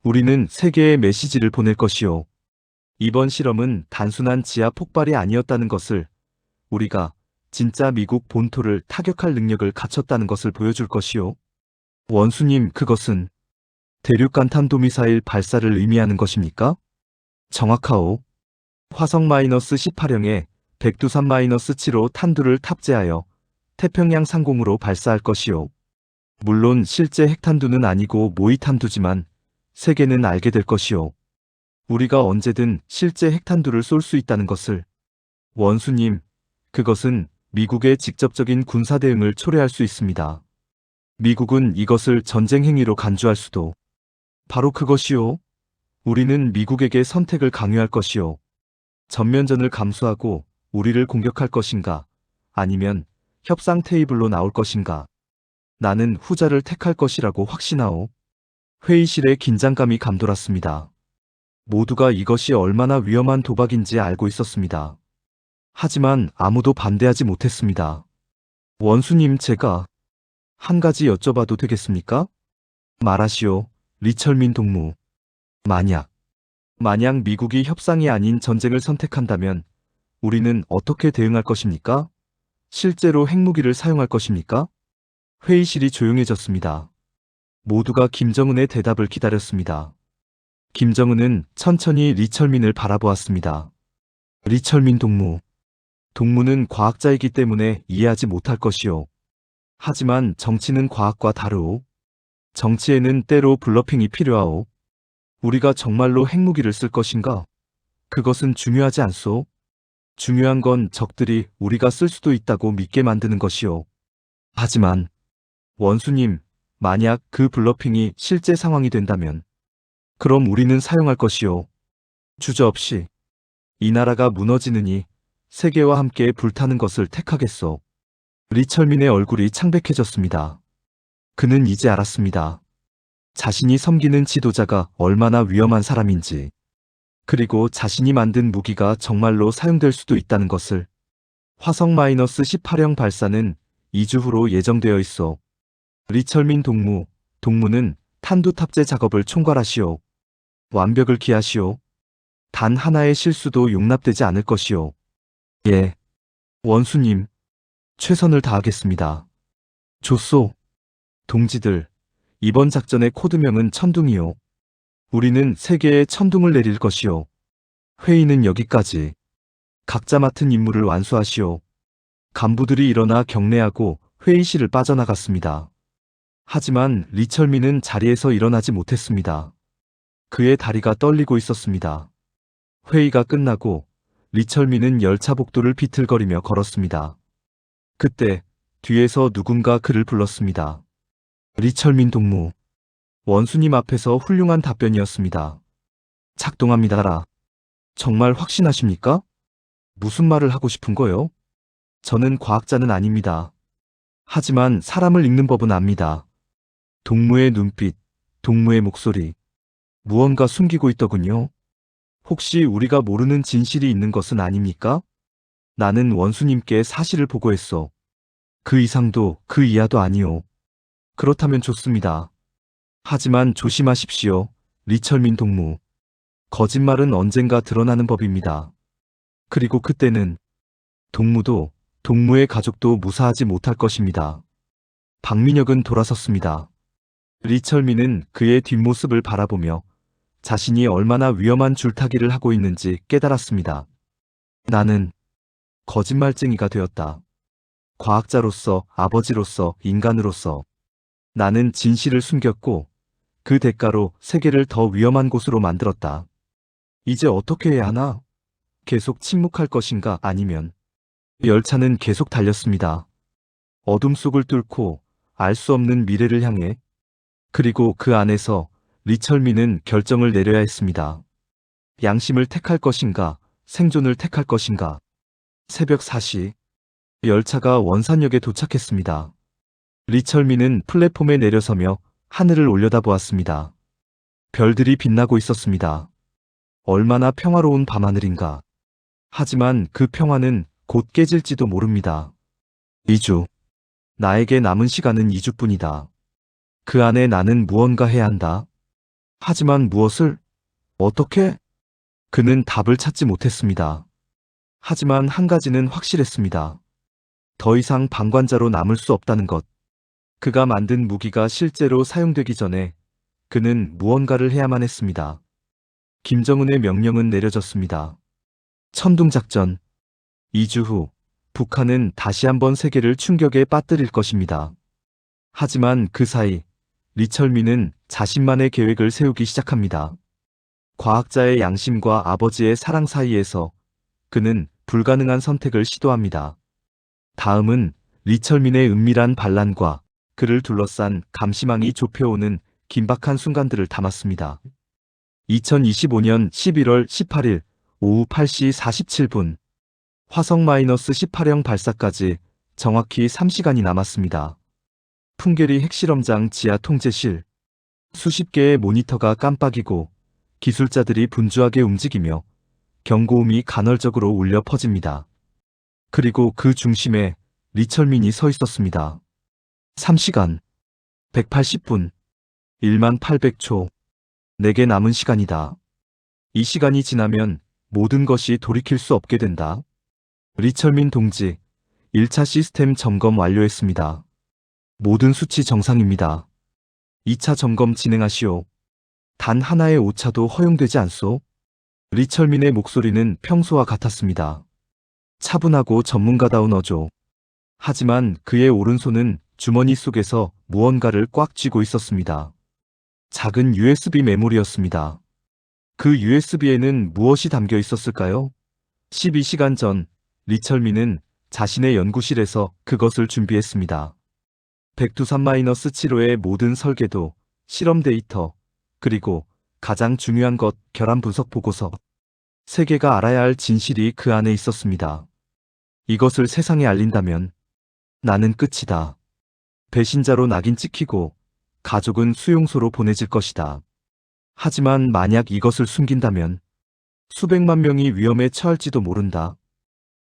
우리는 세계에 메시지를 보낼 것이오. 이번 실험은 단순한 지하 폭발이 아니었다는 것을, 우리가 진짜 미국 본토를 타격할 능력을 갖췄다는 것을 보여줄 것이오. 원수님, 그것은 대륙간 탄도미사일 발사를 의미하는 것입니까? 정확하오. 화성-18형에 백두산-7호 탄두를 탑재하여 태평양 상공으로 발사할 것이오. 물론 실제 핵탄두는 아니고 모의탄두지만 세계는 알게 될 것이오. 우리가 언제든 실제 핵탄두를 쏠 수 있다는 것을. 원수님, 그것은 미국의 직접적인 군사 대응을 초래할 수 있습니다. 미국은 이것을 전쟁 행위로 간주할 수도. 바로 그것이오. 우리는 미국에게 선택을 강요할 것이오. 전면전을 감수하고 우리를 공격할 것인가, 아니면 협상 테이블로 나올 것인가. 나는 후자를 택할 것이라고 확신하오. 회의실에 긴장감이 감돌았습니다. 모두가 이것이 얼마나 위험한 도박인지 알고 있었습니다. 하지만 아무도 반대하지 못했습니다. 원수님, 제가 한 가지 여쭤봐도 되겠습니까? 말하시오, 리철민 동무. 만약 미국이 협상이 아닌 전쟁을 선택한다면 우리는 어떻게 대응할 것입니까? 실제로 핵무기를 사용할 것입니까? 회의실이 조용해졌습니다. 모두가 김정은의 대답을 기다렸습니다. 김정은은 천천히 리철민을 바라보았습니다. 리철민 동무. 동무는 과학자이기 때문에 이해하지 못할 것이오. 하지만 정치는 과학과 다르오. 정치에는 때로 블러핑이 필요하오. 우리가 정말로 핵무기를 쓸 것인가? 그것은 중요하지 않소. 중요한 건 적들이 우리가 쓸 수도 있다고 믿게 만드는 것이오. 하지만 원수님, 만약 그 블러핑이 실제 상황이 된다면 그럼 우리는 사용할 것이오. 주저없이. 이 나라가 무너지느니 세계와 함께 불타는 것을 택하겠소. 리철민의 얼굴이 창백해졌습니다. 그는 이제 알았습니다. 자신이 섬기는 지도자가 얼마나 위험한 사람인지. 그리고 자신이 만든 무기가 정말로 사용될 수도 있다는 것을. 화성 -18형 발사는 2주 후로 예정되어 있어. 리철민 동무는 탄두 탑재 작업을 총괄하시오. 완벽을 기하시오. 단 하나의 실수도 용납되지 않을 것이오. 예. 원수님, 최선을 다하겠습니다. 좋소. 동지들, 이번 작전의 코드명은 천둥이요. 우리는 세계에 천둥을 내릴 것이요. 회의는 여기까지. 각자 맡은 임무를 완수하시오. 간부들이 일어나 경례하고 회의실을 빠져나갔습니다. 하지만 리철민은 자리에서 일어나지 못했습니다. 그의 다리가 떨리고 있었습니다. 회의가 끝나고 리철민은 열차 복도를 비틀거리며 걸었습니다. 그때 뒤에서 누군가 그를 불렀습니다. 리철민 동무. 원수님 앞에서 훌륭한 답변이었습니다. 작동합니다라. 정말 확신하십니까? 무슨 말을 하고 싶은 거요? 저는 과학자는 아닙니다. 하지만 사람을 읽는 법은 압니다. 동무의 눈빛, 동무의 목소리. 무언가 숨기고 있더군요. 혹시 우리가 모르는 진실이 있는 것은 아닙니까? 나는 원수님께 사실을 보고했소. 그 이상도 그 이하도 아니오. 그렇다면 좋습니다. 하지만 조심하십시오. 리철민 동무. 거짓말은 언젠가 드러나는 법입니다. 그리고 그때는 동무도 동무의 가족도 무사하지 못할 것입니다. 박민혁은 돌아섰습니다. 리철민은 그의 뒷모습을 바라보며 자신이 얼마나 위험한 줄타기를 하고 있는지 깨달았습니다. 나는 거짓말쟁이가 되었다. 과학자로서, 아버지로서, 인간으로서. 나는 진실을 숨겼고 그 대가로 세계를 더 위험한 곳으로 만들었다. 이제 어떻게 해야 하나? 계속 침묵할 것인가 아니면. 열차는 계속 달렸습니다. 어둠 속을 뚫고 알 수 없는 미래를 향해. 그리고 그 안에서 리철민은 결정을 내려야 했습니다. 양심을 택할 것인가, 생존을 택할 것인가. 새벽 4시, 열차가 원산역에 도착했습니다. 리철민은 플랫폼에 내려서며 하늘을 올려다보았습니다. 별들이 빛나고 있었습니다. 얼마나 평화로운 밤하늘인가. 하지만 그 평화는 곧 깨질지도 모릅니다. 2주. 나에게 남은 시간은 2주뿐이다. 그 안에 나는 무언가 해야 한다. 하지만 무엇을? 어떻게? 그는 답을 찾지 못했습니다. 하지만 한 가지는 확실했습니다. 더 이상 방관자로 남을 수 없다는 것. 그가 만든 무기가 실제로 사용되기 전에 그는 무언가를 해야만 했습니다. 김정은의 명령은 내려졌습니다. 천둥작전. 2주 후 북한은 다시 한번 세계를 충격에 빠뜨릴 것입니다. 하지만 그 사이 리철민은 자신만의 계획을 세우기 시작합니다. 과학자의 양심과 아버지의 사랑 사이에서 그는 불가능한 선택을 시도합니다. 다음은 리철민의 은밀한 반란과 그를 둘러싼 감시망이 좁혀오는 긴박한 순간들을 담았습니다. 2025년 11월 18일 오후 8시 47분. 화성 -18형 발사까지 정확히 3시간이 남았습니다. 풍계리 핵실험장 지하 통제실. 수십 개의 모니터가 깜빡이고 기술자들이 분주하게 움직이며 경고음이 간헐적으로 울려 퍼집니다. 그리고 그 중심에 리철민이 서 있었습니다. 3시간, 180분, 1800초. 내게 남은 시간이다. 이 시간이 지나면 모든 것이 돌이킬 수 없게 된다. 리철민 동지, 1차 시스템 점검 완료했습니다. 모든 수치 정상입니다. 2차 점검 진행하시오. 단 하나의 오차도 허용되지 않소? 리철민의 목소리는 평소와 같았습니다. 차분하고 전문가다운 어조. 하지만 그의 오른손은 주머니 속에서 무언가를 꽉 쥐고 있었습니다. 작은 USB 메모리였습니다. 그 USB에는 무엇이 담겨 있었을까요? 12시간 전 리철민은 자신의 연구실에서 그것을 준비했습니다. 백두산-7호의 모든 설계도, 실험 데이터, 그리고 가장 중요한 것, 결함 분석 보고서. 세계가 알아야 할 진실이 그 안에 있었습니다. 이것을 세상에 알린다면 나는 끝이다. 배신자로 낙인 찍히고 가족은 수용소로 보내질 것이다. 하지만 만약 이것을 숨긴다면 수백만 명이 위험에 처할지도 모른다.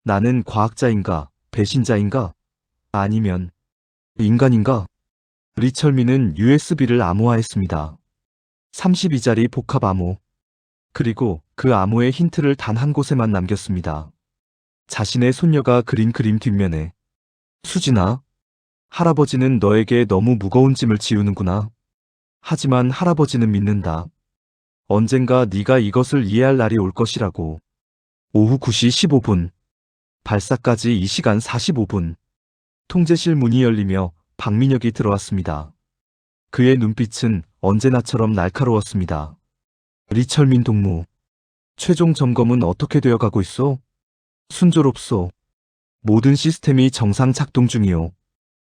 나는 과학자인가, 배신자인가? 아니면 인간인가? 리철민은 USB를 암호화했습니다. 32자리 복합 암호. 그리고 그 암호의 힌트를 단 한 곳에만 남겼습니다. 자신의 손녀가 그린 그림 뒷면에. 수진아, 할아버지는 너에게 너무 무거운 짐을 지우는구나. 하지만 할아버지는 믿는다. 언젠가 네가 이것을 이해할 날이 올 것이라고. 오후 9시 15분. 발사까지 2시간 45분. 통제실 문이 열리며 박민혁이 들어왔습니다. 그의 눈빛은 언제나처럼 날카로웠습니다. 리철민 동무. 최종 점검은 어떻게 되어가고 있어? 순조롭소. 모든 시스템이 정상 작동 중이오.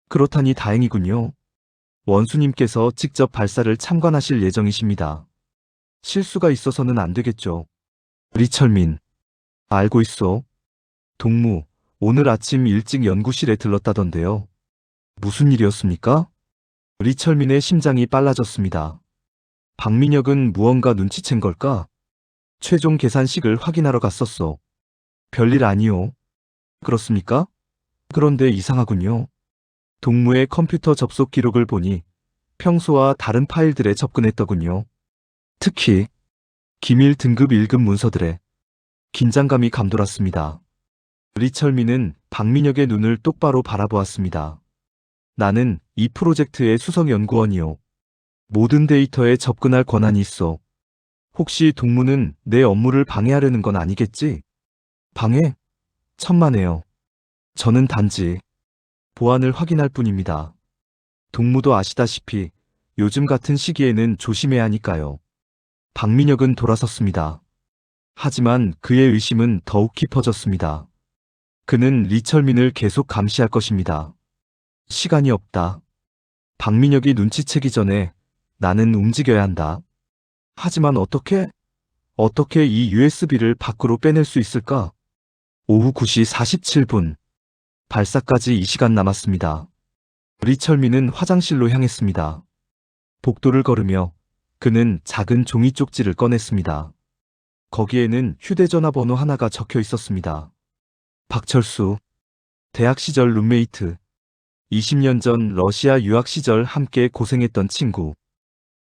그렇다니 다행이군요. 원수님께서 직접 발사를 참관하실 예정이십니다. 실수가 있어서는 안 되겠죠. 리철민. 알고 있어. 동무, 오늘 아침 일찍 연구실에 들렀다던데요. 무슨 일이었습니까? 리철민의 심장이 빨라졌습니다. 박민혁은 무언가 눈치챈 걸까? 최종 계산식을 확인하러 갔었어. 별일 아니오. 그렇습니까? 그런데 이상하군요. 동무의 컴퓨터 접속 기록을 보니 평소와 다른 파일들에 접근했더군요. 특히 기밀 등급 1급 문서들에 긴장감이 감돌았습니다. 리철민은 박민혁의 눈을 똑바로 바라보았습니다. 나는 이 프로젝트의 수석 연구원이오. 모든 데이터에 접근할 권한이 있어. 혹시 동무는 내 업무를 방해하려는 건 아니겠지? 방해? 천만에요. 저는 단지 보안을 확인할 뿐입니다. 동무도 아시다시피 요즘 같은 시기에는 조심해야 하니까요. 박민혁은 돌아섰습니다. 하지만 그의 의심은 더욱 깊어졌습니다. 그는 리철민을 계속 감시할 것입니다. 시간이 없다. 박민혁이 눈치채기 전에 나는 움직여야 한다. 하지만 어떻게 이 USB를 밖으로 빼낼 수 있을까? 오후 9시 47분. 발사까지 2시간 남았습니다. 리철민은 화장실로 향했습니다. 복도를 걸으며 그는 작은 종이 쪽지를 꺼냈습니다. 거기에는 휴대전화 번호 하나가 적혀 있었습니다. 박철수. 대학 시절 룸메이트. 20년 전 러시아 유학 시절 함께 고생했던 친구.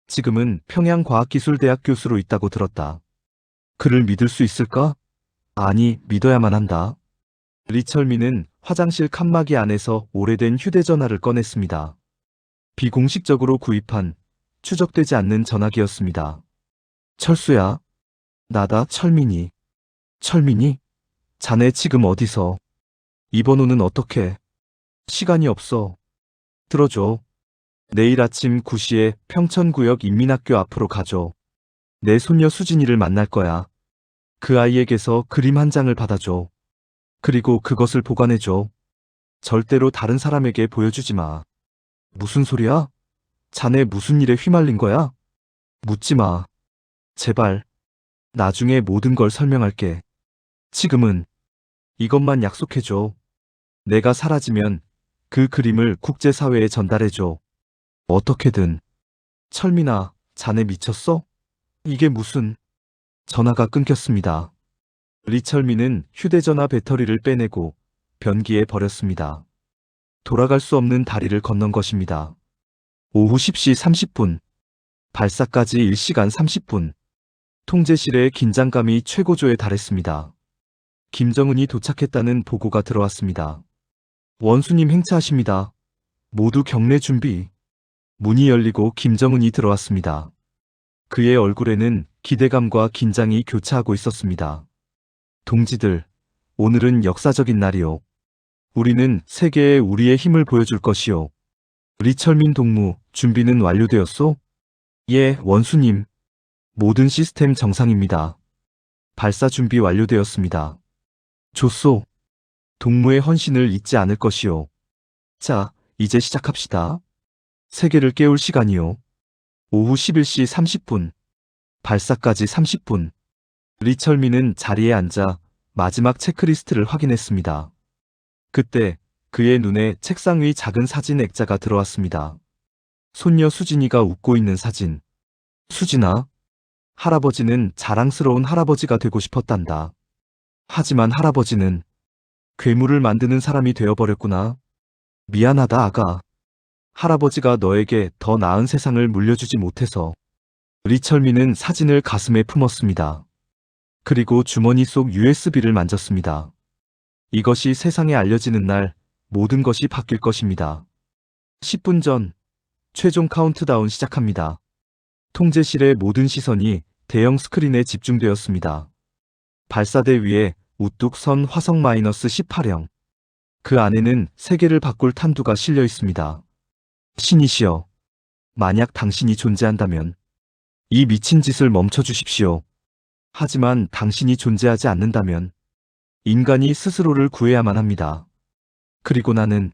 지금은 평양과학기술대학 교수로 있다고 들었다. 그를 믿을 수 있을까? 아니, 믿어야만 한다. 리철민은 화장실 칸막이 안에서 오래된 휴대전화를 꺼냈습니다. 비공식적으로 구입한 추적되지 않는 전화기였습니다. 철수야. 나다, 철민이. 철민이? 자네 지금 어디서? 이 번호는 어떻게? 시간이 없어. 들어줘. 내일 아침 9시에 평천구역 인민학교 앞으로 가줘. 내 손녀 수진이를 만날 거야. 그 아이에게서 그림 한 장을 받아줘. 그리고 그것을 보관해줘. 절대로 다른 사람에게 보여주지 마. 무슨 소리야? 자네 무슨 일에 휘말린 거야? 묻지 마. 제발. 나중에 모든 걸 설명할게. 지금은 이것만 약속해줘. 내가 사라지면 그 그림을 국제사회에 전달해줘. 어떻게든. 철민아, 자네 미쳤어? 이게 무슨... 전화가 끊겼습니다. 리철민은 휴대전화 배터리를 빼내고 변기에 버렸습니다. 돌아갈 수 없는 다리를 건넌 것입니다. 오후 10시 30분. 발사까지 1시간 30분. 통제실의 긴장감이 최고조에 달했습니다. 김정은이 도착했다는 보고가 들어왔습니다. 원수님 행차하십니다. 모두 경례 준비. 문이 열리고 김정은이 들어왔습니다. 그의 얼굴에는 기대감과 긴장이 교차하고 있었습니다. 동지들, 오늘은 역사적인 날이오. 우리는 세계에 우리의 힘을 보여줄 것이오. 리철민 동무, 준비는 완료되었소? 예, 원수님. 모든 시스템 정상입니다. 발사 준비 완료되었습니다. 좋소. 동무의 헌신을 잊지 않을 것이오. 자, 이제 시작합시다. 세계를 깨울 시간이오. 오후 11시 30분. 발사까지 30분. 리철민은 자리에 앉아 마지막 체크리스트를 확인했습니다. 그때 그의 눈에 책상 위 작은 사진 액자가 들어왔습니다. 손녀 수진이가 웃고 있는 사진. 수진아, 할아버지는 자랑스러운 할아버지가 되고 싶었단다. 하지만 할아버지는 괴물을 만드는 사람이 되어버렸구나. 미안하다, 아가. 할아버지가 너에게 더 나은 세상을 물려주지 못해서. 리철민은 사진을 가슴에 품었습니다. 그리고 주머니 속 USB를 만졌습니다. 이것이 세상에 알려지는 날 모든 것이 바뀔 것입니다. 10분 전, 최종 카운트다운 시작합니다. 통제실의 모든 시선이 대형 스크린에 집중되었습니다. 발사대 위에 우뚝 선 화성 -18형. 그 안에는 세계를 바꿀 탄두가 실려 있습니다. 신이시여, 만약 당신이 존재한다면 이 미친 짓을 멈춰 주십시오. 하지만 당신이 존재하지 않는다면 인간이 스스로를 구해야만 합니다. 그리고 나는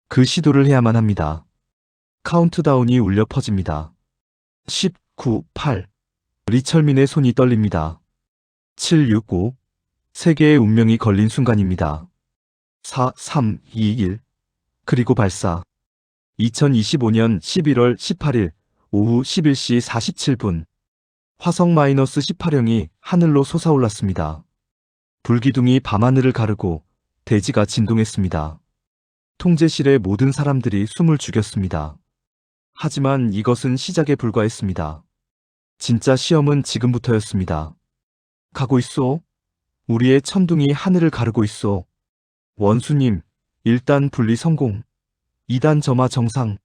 그 시도를 해야만 합니다. 카운트다운이 울려 퍼집니다. 10, 9, 8. 리철민의 손이 떨립니다. 7, 6, 5. 세계의 운명이 걸린 순간입니다. 4, 3, 2, 1. 그리고 발사. 2025년 11월 18일 오후 11시 47분. 화성 -18형이 하늘로 솟아올랐습니다. 불기둥이 밤하늘을 가르고 대지가 진동했습니다. 통제실의 모든 사람들이 숨을 죽였습니다. 하지만 이것은 시작에 불과했습니다. 진짜 시험은 지금부터였습니다. 가고 있소. 우리의 천둥이 하늘을 가르고 있소. 원수님, 1단 분리 성공. 2단 점화 정상.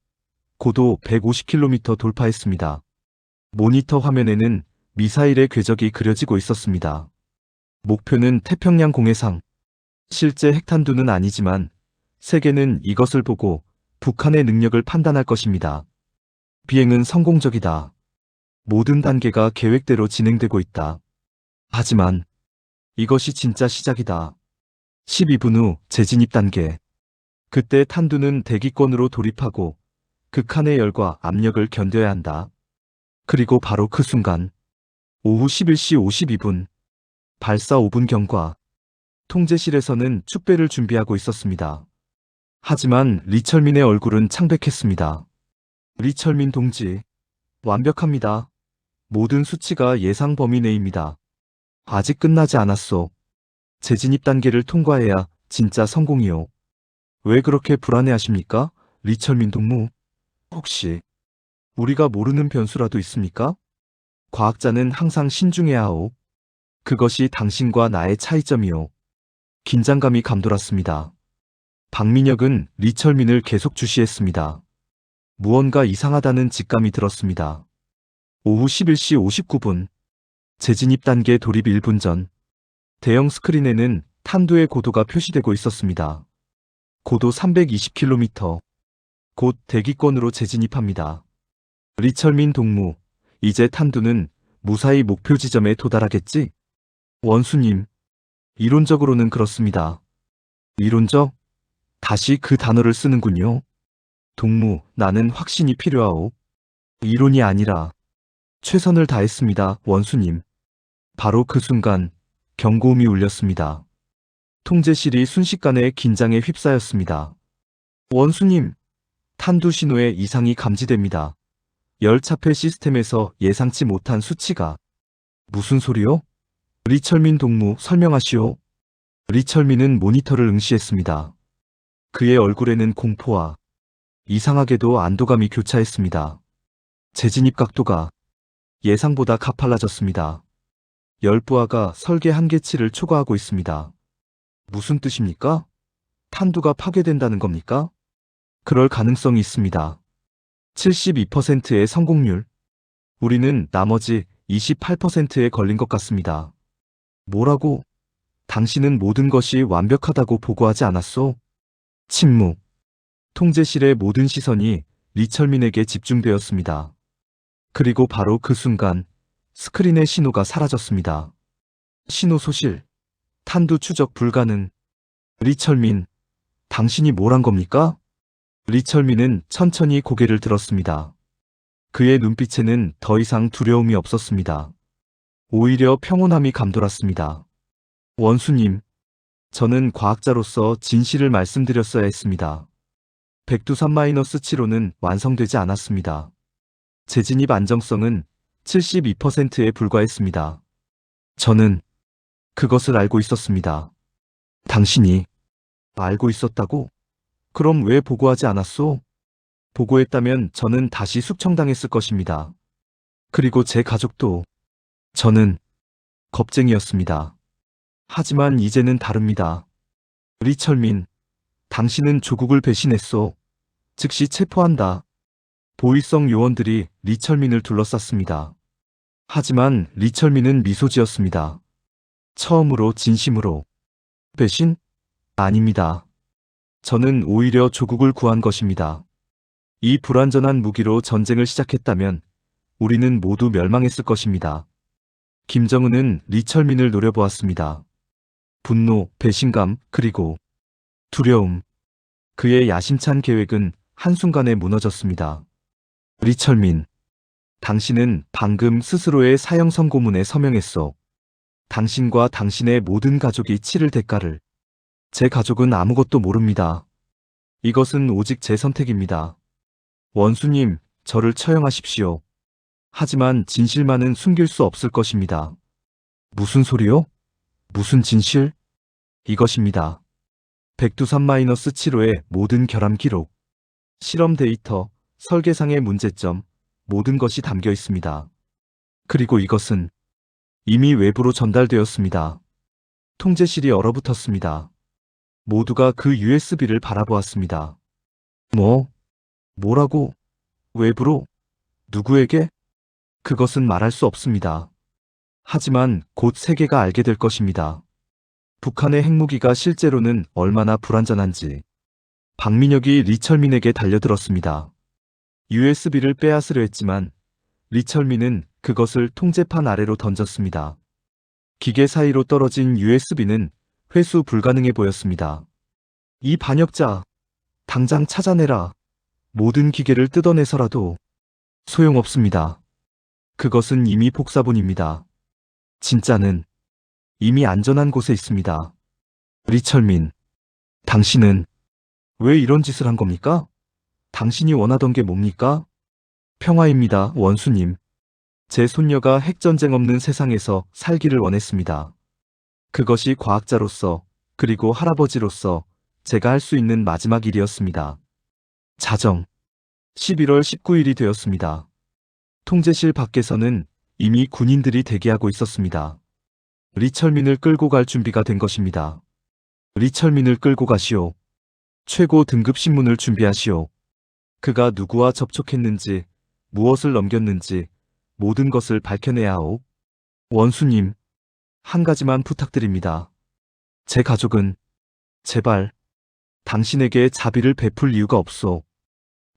고도 150km 돌파했습니다. 모니터 화면에는 미사일의 궤적이 그려지고 있었습니다. 목표는 태평양 공해상. 실제 핵탄두는 아니지만 세계는 이것을 보고 북한의 능력을 판단할 것입니다. 비행은 성공적이다. 모든 단계가 계획대로 진행되고 있다. 하지만 이것이 진짜 시작이다. 12분 후 재진입 단계. 그때 탄두는 대기권으로 돌입하고 극한의 열과 압력을 견뎌야 한다. 그리고 바로 그 순간 오후 11시 52분 발사 5분 경과. 통제실에서는 축배를 준비하고 있었습니다. 하지만 리철민의 얼굴은 창백했습니다. 리철민 동지, 완벽합니다. 모든 수치가 예상 범위 내입니다. 아직 끝나지 않았소. 재진입 단계를 통과해야 진짜 성공이요. 왜 그렇게 불안해하십니까? 리철민 동무. 혹시 우리가 모르는 변수라도 있습니까? 과학자는 항상 신중해야 하오. 그것이 당신과 나의 차이점이요. 긴장감이 감돌았습니다. 박민혁은 리철민을 계속 주시했습니다. 무언가 이상하다는 직감이 들었습니다. 오후 11시 59분. 재진입 단계 돌입 1분 전. 대형 스크린에는 탄두의 고도가 표시되고 있었습니다. 고도 320km. 곧 대기권으로 재진입합니다. 리철민 동무, 이제 탄두는 무사히 목표 지점에 도달하겠지? 원수님, 이론적으로는 그렇습니다. 이론적? 다시 그 단어를 쓰는군요. 동무, 나는 확신이 필요하오. 이론이 아니라 최선을 다했습니다, 원수님. 바로 그 순간 경고음이 울렸습니다. 통제실이 순식간에 긴장에 휩싸였습니다. 원수님, 탄두 신호에 이상이 감지됩니다. 열 차폐 시스템에서 예상치 못한 수치가. 무슨 소리요? 리철민 동무, 설명하시오. 리철민은 모니터를 응시했습니다. 그의 얼굴에는 공포와 이상하게도 안도감이 교차했습니다. 재진입 각도가 예상보다 가팔라졌습니다. 열부하가 설계 한계치를 초과하고 있습니다. 무슨 뜻입니까? 탄두가 파괴된다는 겁니까? 그럴 가능성이 있습니다. 72%의 성공률. 우리는 나머지 28%에 걸린 것 같습니다. 뭐라고? 당신은 모든 것이 완벽하다고 보고하지 않았소? 침묵. 통제실의 모든 시선이 리철민에게 집중되었습니다. 그리고 바로 그 순간 스크린의 신호가 사라졌습니다. 신호 소실. 탄두 추적 불가능. 리철민, 당신이 뭘 한 겁니까? 리철민은 천천히 고개를 들었습니다. 그의 눈빛에는 더 이상 두려움이 없었습니다. 오히려 평온함이 감돌았습니다. 원수님, 저는 과학자로서 진실을 말씀드렸어야 했습니다. 백두산 -7호는 완성되지 않았습니다. 재진입 안정성은 72%에 불과했습니다. 저는 그것을 알고 있었습니다. 당신이 알고 있었다고? 그럼 왜 보고하지 않았소? 보고했다면 저는 다시 숙청당했을 것입니다. 그리고 제 가족도. 저는 겁쟁이였습니다. 하지만 이제는 다릅니다. 리철민, 당신은 조국을 배신했소. 즉시 체포한다. 보위성 요원들이 리철민을 둘러쌌습니다. 하지만 리철민은 미소 지었습니다. 처음으로 진심으로. 배신? 아닙니다. 저는 오히려 조국을 구한 것입니다. 이 불완전한 무기로 전쟁을 시작했다면 우리는 모두 멸망했을 것입니다. 김정은은 리철민을 노려보았습니다. 분노, 배신감, 그리고 두려움. 그의 야심찬 계획은 한순간에 무너졌습니다. 리철민, 당신은 방금 스스로의 사형 선고문에 서명했소. 당신과 당신의 모든 가족이 치를 대가를. 제 가족은 아무것도 모릅니다. 이것은 오직 제 선택입니다. 원수님, 저를 처형하십시오. 하지만 진실만은 숨길 수 없을 것입니다. 무슨 소리요? 무슨 진실? 이것입니다. 백두산-7호의 모든 결함 기록, 실험 데이터, 설계상의 문제점, 모든 것이 담겨 있습니다. 그리고 이것은 이미 외부로 전달되었습니다. 통제실이 얼어붙었습니다. 모두가 그 USB를 바라보았습니다. 뭐라고? 외부로? 누구에게? 그것은 말할 수 없습니다. 하지만 곧 세계가 알게 될 것입니다. 북한의 핵무기가 실제로는 얼마나 불완전한지. 박민혁이 리철민에게 달려들었습니다. USB를 빼앗으려 했지만 리철민은 그것을 통제판 아래로 던졌습니다. 기계 사이로 떨어진 USB는 회수 불가능해 보였습니다. 이 반역자, 당장 찾아내라. 모든 기계를 뜯어내서라도 소용없습니다. 그것은 이미 복사본입니다. 진짜는 이미 안전한 곳에 있습니다. 리철민, 당신은 왜 이런 짓을 한 겁니까? 당신이 원하던 게 뭡니까? 평화입니다, 원수님. 제 손녀가 핵전쟁 없는 세상에서 살기를 원했습니다. 그것이 과학자로서 그리고 할아버지로서 제가 할 수 있는 마지막 일이었습니다. 자정 11월 19일이 되었습니다. 통제실 밖에서는 이미 군인들이 대기하고 있었습니다. 리철민을 끌고 갈 준비가 된 것입니다. 리철민을 끌고 가시오. 최고 등급 신문을 준비하시오. 그가 누구와 접촉했는지, 무엇을 넘겼는지 모든 것을 밝혀내야 하오. 원수님, 한 가지만 부탁드립니다. 제 가족은 제발 당신에게 자비를 베풀 이유가 없소.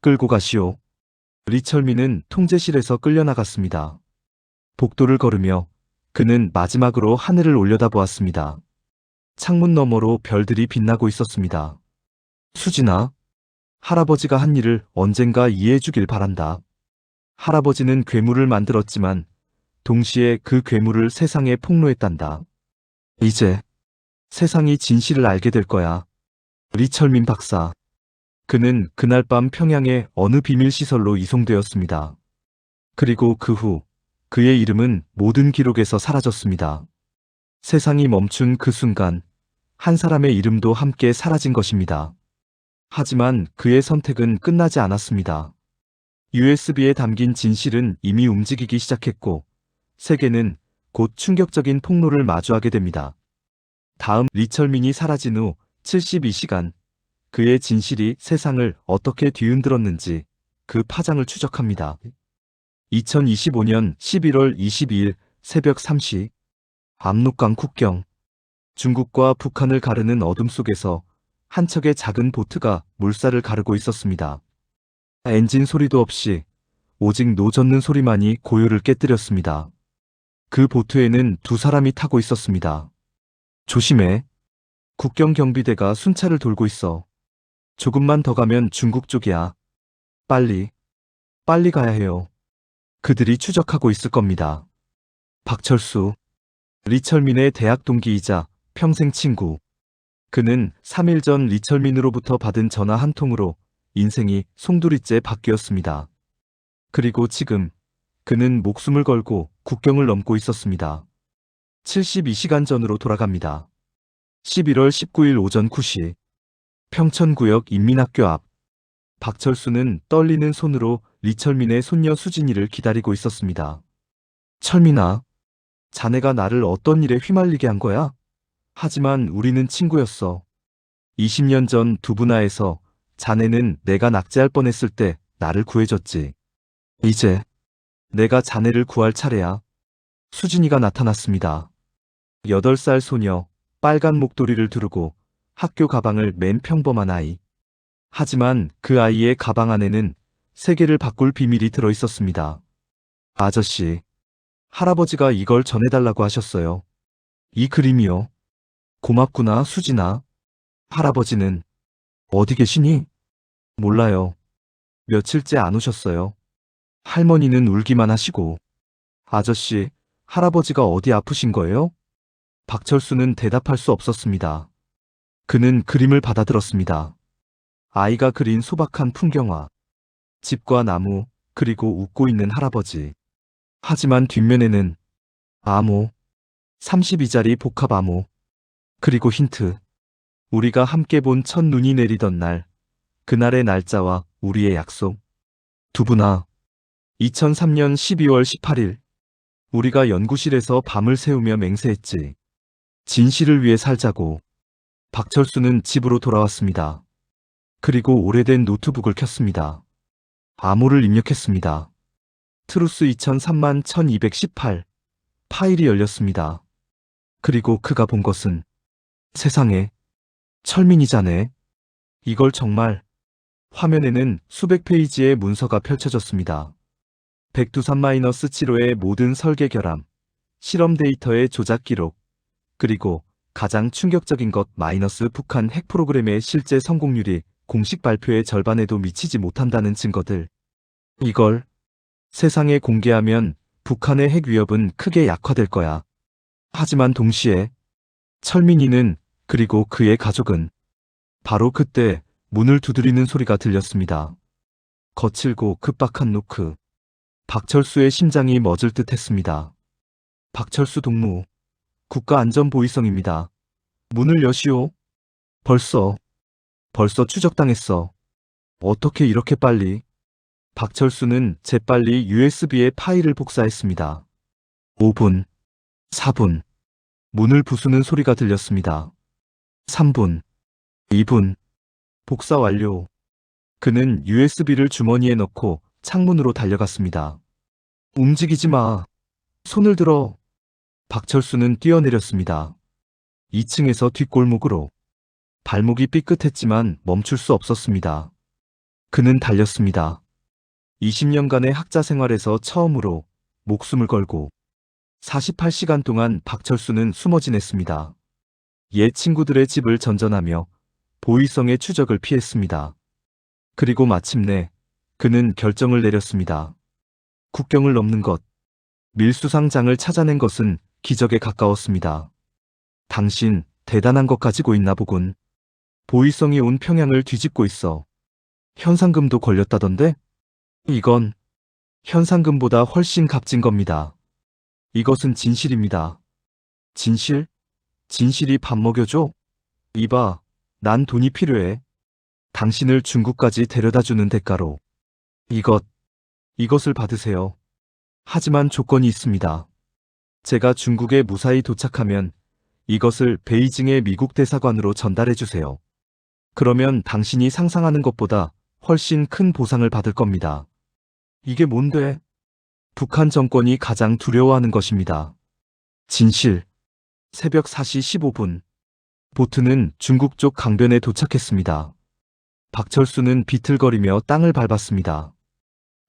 끌고 가시오. 리철민은 통제실에서 끌려나갔습니다. 복도를 걸으며 그는 마지막으로 하늘을 올려다보았습니다. 창문 너머로 별들이 빛나고 있었습니다. 수진아, 할아버지가 한 일을 언젠가 이해해주길 바란다. 할아버지는 괴물을 만들었지만 동시에 그 괴물을 세상에 폭로했단다. 이제 세상이 진실을 알게 될 거야. 리철민 박사. 그는 그날 밤 평양의 어느 비밀시설로 이송되었습니다. 그리고 그 후 그의 이름은 모든 기록에서 사라졌습니다. 세상이 멈춘 그 순간 한 사람의 이름도 함께 사라진 것입니다. 하지만 그의 선택은 끝나지 않았습니다. USB에 담긴 진실은 이미 움직이기 시작했고 세계는 곧 충격적인 폭로를 마주하게 됩니다. 다음 리철민이 사라진 후 72시간 그의 진실이 세상을 어떻게 뒤흔들었는지 그 파장을 추적합니다. 2025년 11월 22일 새벽 3시 압록강 국경 중국과 북한을 가르는 어둠 속에서 한 척의 작은 보트가 물살을 가르고 있었습니다. 엔진 소리도 없이 오직 노 젓는 소리만이 고요를 깨뜨렸습니다. 그 보트에는 두 사람이 타고 있었습니다. 조심해. 국경 경비대가 순찰을 돌고 있어. 조금만 더 가면 중국 쪽이야. 빨리 가야 해요. 그들이 추적하고 있을 겁니다. 박철수, 리철민의 대학 동기이자 평생 친구. 그는 3일 전 리철민으로부터 받은 전화 한 통으로 인생이 송두리째 바뀌었습니다. 그리고 지금 그는 목숨을 걸고 국경을 넘고 있었습니다. 72시간 전으로 돌아갑니다. 11월 19일 오전 9시 평천구역 인민학교 앞. 박철수는 떨리는 손으로 리철민의 손녀 수진이를 기다리고 있었습니다. 철민아, 자네가 나를 어떤 일에 휘말리게 한 거야? 하지만 우리는 친구였어. 20년 전 두부나에서 자네는 내가 낙제할 뻔했을 때 나를 구해줬지. 이제 내가 자네를 구할 차례야. 수진이가 나타났습니다. 8살 소녀, 빨간 목도리를 두르고 학교 가방을 맨 평범한 아이. 하지만 그 아이의 가방 안에는 세계를 바꿀 비밀이 들어 있었습니다. 아저씨, 할아버지가 이걸 전해달라고 하셨어요. 이 그림이요. 고맙구나, 수진아. 할아버지는 어디 계시니? 몰라요. 며칠째 안 오셨어요. 할머니는 울기만 하시고. 아저씨, 할아버지가 어디 아프신 거예요? 박철수는 대답할 수 없었습니다. 그는 그림을 받아들었습니다. 아이가 그린 소박한 풍경화. 집과 나무, 그리고 웃고 있는 할아버지. 하지만 뒷면에는 암호, 32자리 복합 암호, 그리고 힌트. 우리가 함께 본 첫 눈이 내리던 날, 그날의 날짜와 우리의 약속. 두부나. 2003년 12월 18일. 우리가 연구실에서 밤을 새우며 맹세했지. 진실을 위해 살자고. 박철수는 집으로 돌아왔습니다. 그리고 오래된 노트북을 켰습니다. 암호를 입력했습니다. 트루스 2003만 1218. 파일이 열렸습니다. 그리고 그가 본 것은 세상에, 철민이자네. 이걸 정말. 화면에는 수백 페이지의 문서가 펼쳐졌습니다. 백두산-7호의 모든 설계 결함, 실험 데이터의 조작 기록, 그리고 가장 충격적인 것 북한 핵 프로그램의 실제 성공률이 공식 발표의 절반에도 미치지 못한다는 증거들. 이걸 세상에 공개하면 북한의 핵 위협은 크게 약화될 거야. 하지만 동시에 철민이는, 그리고 그의 가족은. 바로 그때 문을 두드리는 소리가 들렸습니다. 거칠고 급박한 노크. 박철수의 심장이 멎을 듯 했습니다. 박철수 동무, 국가안전보위성입니다. 문을 여시오. 벌써 추적당했어. 어떻게 이렇게 빨리? 박철수는 재빨리 USB에 파일을 복사했습니다. 5분, 4분, 문을 부수는 소리가 들렸습니다. 3분, 2분, 복사 완료. 그는 USB를 주머니에 넣고 창문으로 달려갔습니다. 움직이지 마. 손을 들어. 박철수는 뛰어내렸습니다. 2층에서 뒷골목으로. 발목이 삐끗했지만 멈출 수 없었습니다. 그는 달렸습니다. 20년간의 학자 생활에서 처음으로 목숨을 걸고 48시간 동안 박철수는 숨어 지냈습니다. 옛 친구들의 집을 전전하며 보위성의 추적을 피했습니다. 그리고 마침내 그는 결정을 내렸습니다. 국경을 넘는 것, 밀수상장을 찾아낸 것은 기적에 가까웠습니다. 당신 대단한 것 가지고 있나 보군. 보위성이 온 평양을 뒤집고 있어. 현상금도 걸렸다던데? 이건 현상금보다 훨씬 값진 겁니다. 이것은 진실입니다. 진실? 진실이 밥 먹여줘? 이봐, 난 돈이 필요해. 당신을 중국까지 데려다주는 대가로. 이것을 받으세요. 하지만 조건이 있습니다. 제가 중국에 무사히 도착하면 이것을 베이징의 미국 대사관으로 전달해 주세요. 그러면 당신이 상상하는 것보다 훨씬 큰 보상을 받을 겁니다. 이게 뭔데? 북한 정권이 가장 두려워하는 것입니다. 진실. 새벽 4시 15분. 보트는 중국 쪽 강변에 도착했습니다. 박철수는 비틀거리며 땅을 밟았습니다.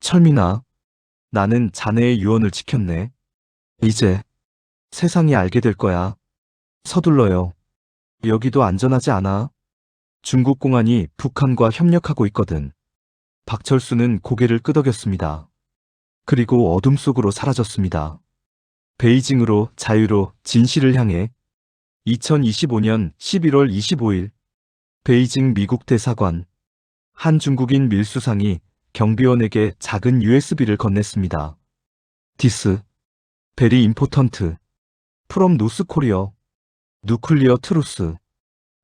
철민아, 나는 자네의 유언을 지켰네. 이제 세상이 알게 될 거야. 서둘러요. 여기도 안전하지 않아. 중국 공안이 북한과 협력하고 있거든. 박철수는 고개를 끄덕였습니다. 그리고 어둠 속으로 사라졌습니다. 베이징으로 자유로 진실을 향해. 2025년 11월 25일 베이징 미국 대사관. 한 중국인 밀수상이 경비원에게 작은 USB를 건넸습니다. This. Very important. From North Korea. Nuclear truth.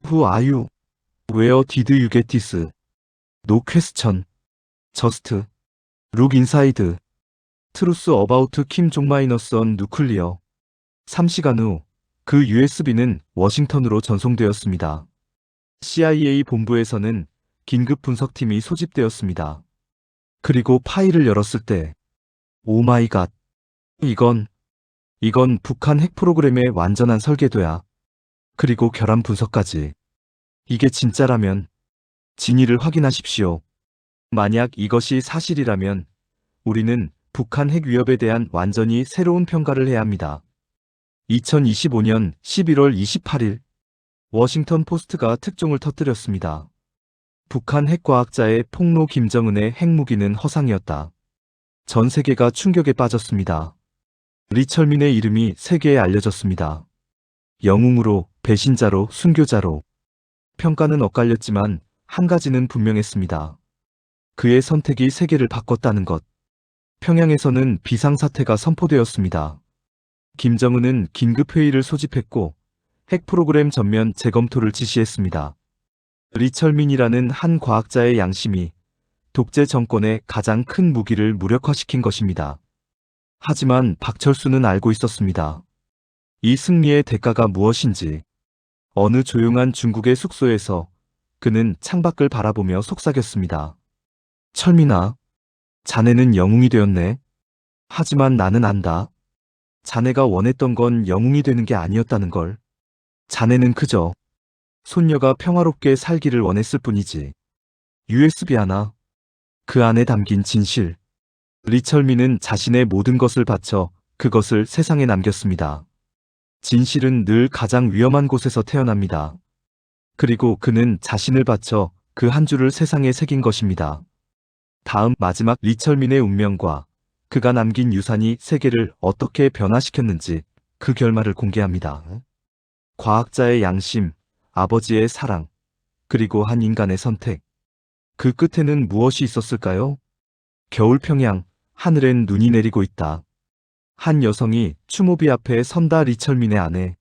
Who are you? Where did you get this? No question. Just. Look inside. Truth about Kim Jong-un nuclear. 3시간 후 그 USB는 워싱턴으로 전송되었습니다. CIA 본부에서는 긴급 분석팀이 소집되었습니다. 그리고 파일을 열었을 때, 오 마이 갓. 이건 북한 핵 프로그램의 완전한 설계도야. 그리고 결함 분석까지. 이게 진짜라면 진위를 확인하십시오. 만약 이것이 사실이라면 우리는 북한 핵 위협에 대한 완전히 새로운 평가를 해야 합니다. 2025년 11월 28일 워싱턴 포스트가 특종을 터뜨렸습니다. 북한 핵과학자의 폭로 김정은의 핵무기는 허상이었다. 전 세계가 충격에 빠졌습니다. 리철민의 이름이 세계에 알려졌습니다. 영웅으로, 배신자로, 순교자로. 평가는 엇갈렸지만 한 가지는 분명했습니다. 그의 선택이 세계를 바꿨다는 것. 평양에서는 비상사태가 선포되었습니다. 김정은은 긴급회의를 소집했고 핵 프로그램 전면 재검토를 지시했습니다. 리철민이라는 한 과학자의 양심이 독재 정권의 가장 큰 무기를 무력화시킨 것입니다. 하지만 박철수는 알고 있었습니다. 이 승리의 대가가 무엇인지. 어느 조용한 중국의 숙소에서 그는 창밖을 바라보며 속삭였습니다. 철민아, 자네는 영웅이 되었네. 하지만 나는 안다. 자네가 원했던 건 영웅이 되는 게 아니었다는 걸. 자네는 그저 손녀가 평화롭게 살기를 원했을 뿐이지. USB 하나. 그 안에 담긴 진실. 리철민은 자신의 모든 것을 바쳐 그것을 세상에 남겼습니다. 진실은 늘 가장 위험한 곳에서 태어납니다. 그리고 그는 자신을 바쳐 그 한 줄을 세상에 새긴 것입니다. 다음 마지막 리철민의 운명과 그가 남긴 유산이 세계를 어떻게 변화시켰는지 그 결말을 공개합니다. 과학자의 양심, 아버지의 사랑, 그리고 한 인간의 선택. 그 끝에는 무엇이 있었을까요? 겨울 평양, 하늘엔 눈이 내리고 있다. 한 여성이 추모비 앞에 선다. 리철민의 아내.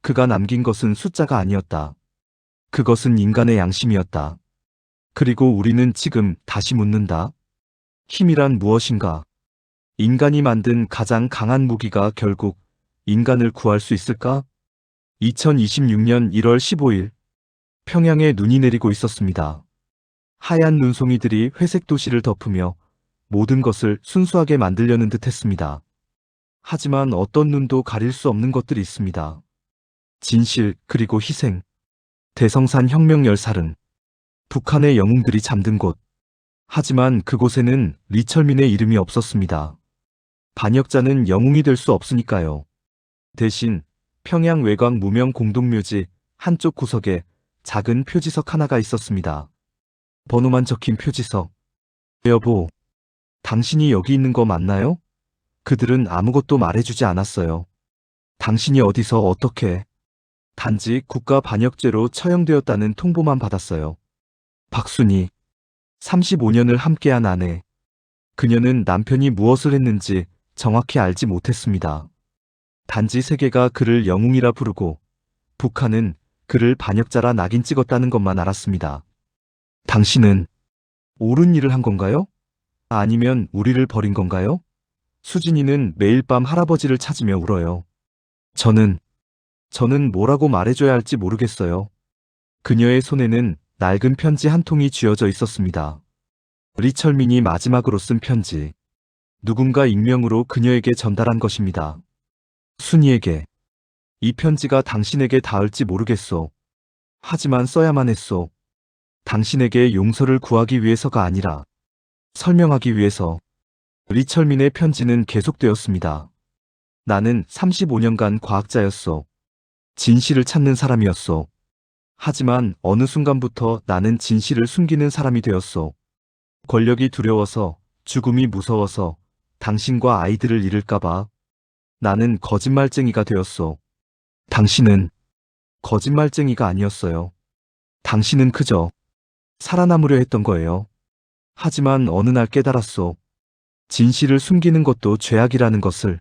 그가 남긴 것은 숫자가 아니었다. 그것은 인간의 양심이었다. 그리고 우리는 지금 다시 묻는다. 힘이란 무엇인가? 인간이 만든 가장 강한 무기가 결국 인간을 구할 수 있을까? 2026년 1월 15일 평양에 눈이 내리고 있었습니다. 하얀 눈송이들이 회색 도시를 덮으며 모든 것을 순수하게 만들려는 듯 했습니다. 하지만 어떤 눈도 가릴 수 없는 것들이 있습니다. 진실, 그리고 희생. 대성산 혁명 열살은 북한의 영웅들이 잠든 곳. 하지만 그곳에는 리철민의 이름이 없었습니다. 반역자는 영웅이 될 수 없으니까요. 대신 평양 외곽 무명 공동묘지 한쪽 구석에 작은 표지석 하나가 있었습니다. 번호만 적힌 표지석. 여보, 당신이 여기 있는 거 맞나요? 그들은 아무것도 말해주지 않았어요. 당신이 어디서 어떻게. 단지 국가 반역죄로 처형되었다는 통보만 받았어요. 박순희. 35년을 함께한 아내. 그녀는 남편이 무엇을 했는지 정확히 알지 못했습니다. 단지 세계가 그를 영웅이라 부르고 북한은 그를 반역자라 낙인 찍었다는 것만 알았습니다. 당신은 옳은 일을 한 건가요? 아니면 우리를 버린 건가요? 수진이는 매일 밤 할아버지를 찾으며 울어요. 저는 뭐라고 말해줘야 할지 모르겠어요. 그녀의 손에는 낡은 편지 한 통이 쥐어져 있었습니다. 리철민이 마지막으로 쓴 편지. 누군가 익명으로 그녀에게 전달한 것입니다. 순이에게. 이 편지가 당신에게 닿을지 모르겠소. 하지만 써야만 했소. 당신에게 용서를 구하기 위해서가 아니라 설명하기 위해서. 리철민의 편지는 계속되었습니다. 나는 35년간 과학자였소. 진실을 찾는 사람이었소. 하지만 어느 순간부터 나는 진실을 숨기는 사람이 되었소. 권력이 두려워서, 죽음이 무서워서, 당신과 아이들을 잃을까봐. 나는 거짓말쟁이가 되었소. 당신은 거짓말쟁이가 아니었어요. 당신은 그저 살아남으려 했던 거예요. 하지만 어느 날 깨달았소. 진실을 숨기는 것도 죄악이라는 것을.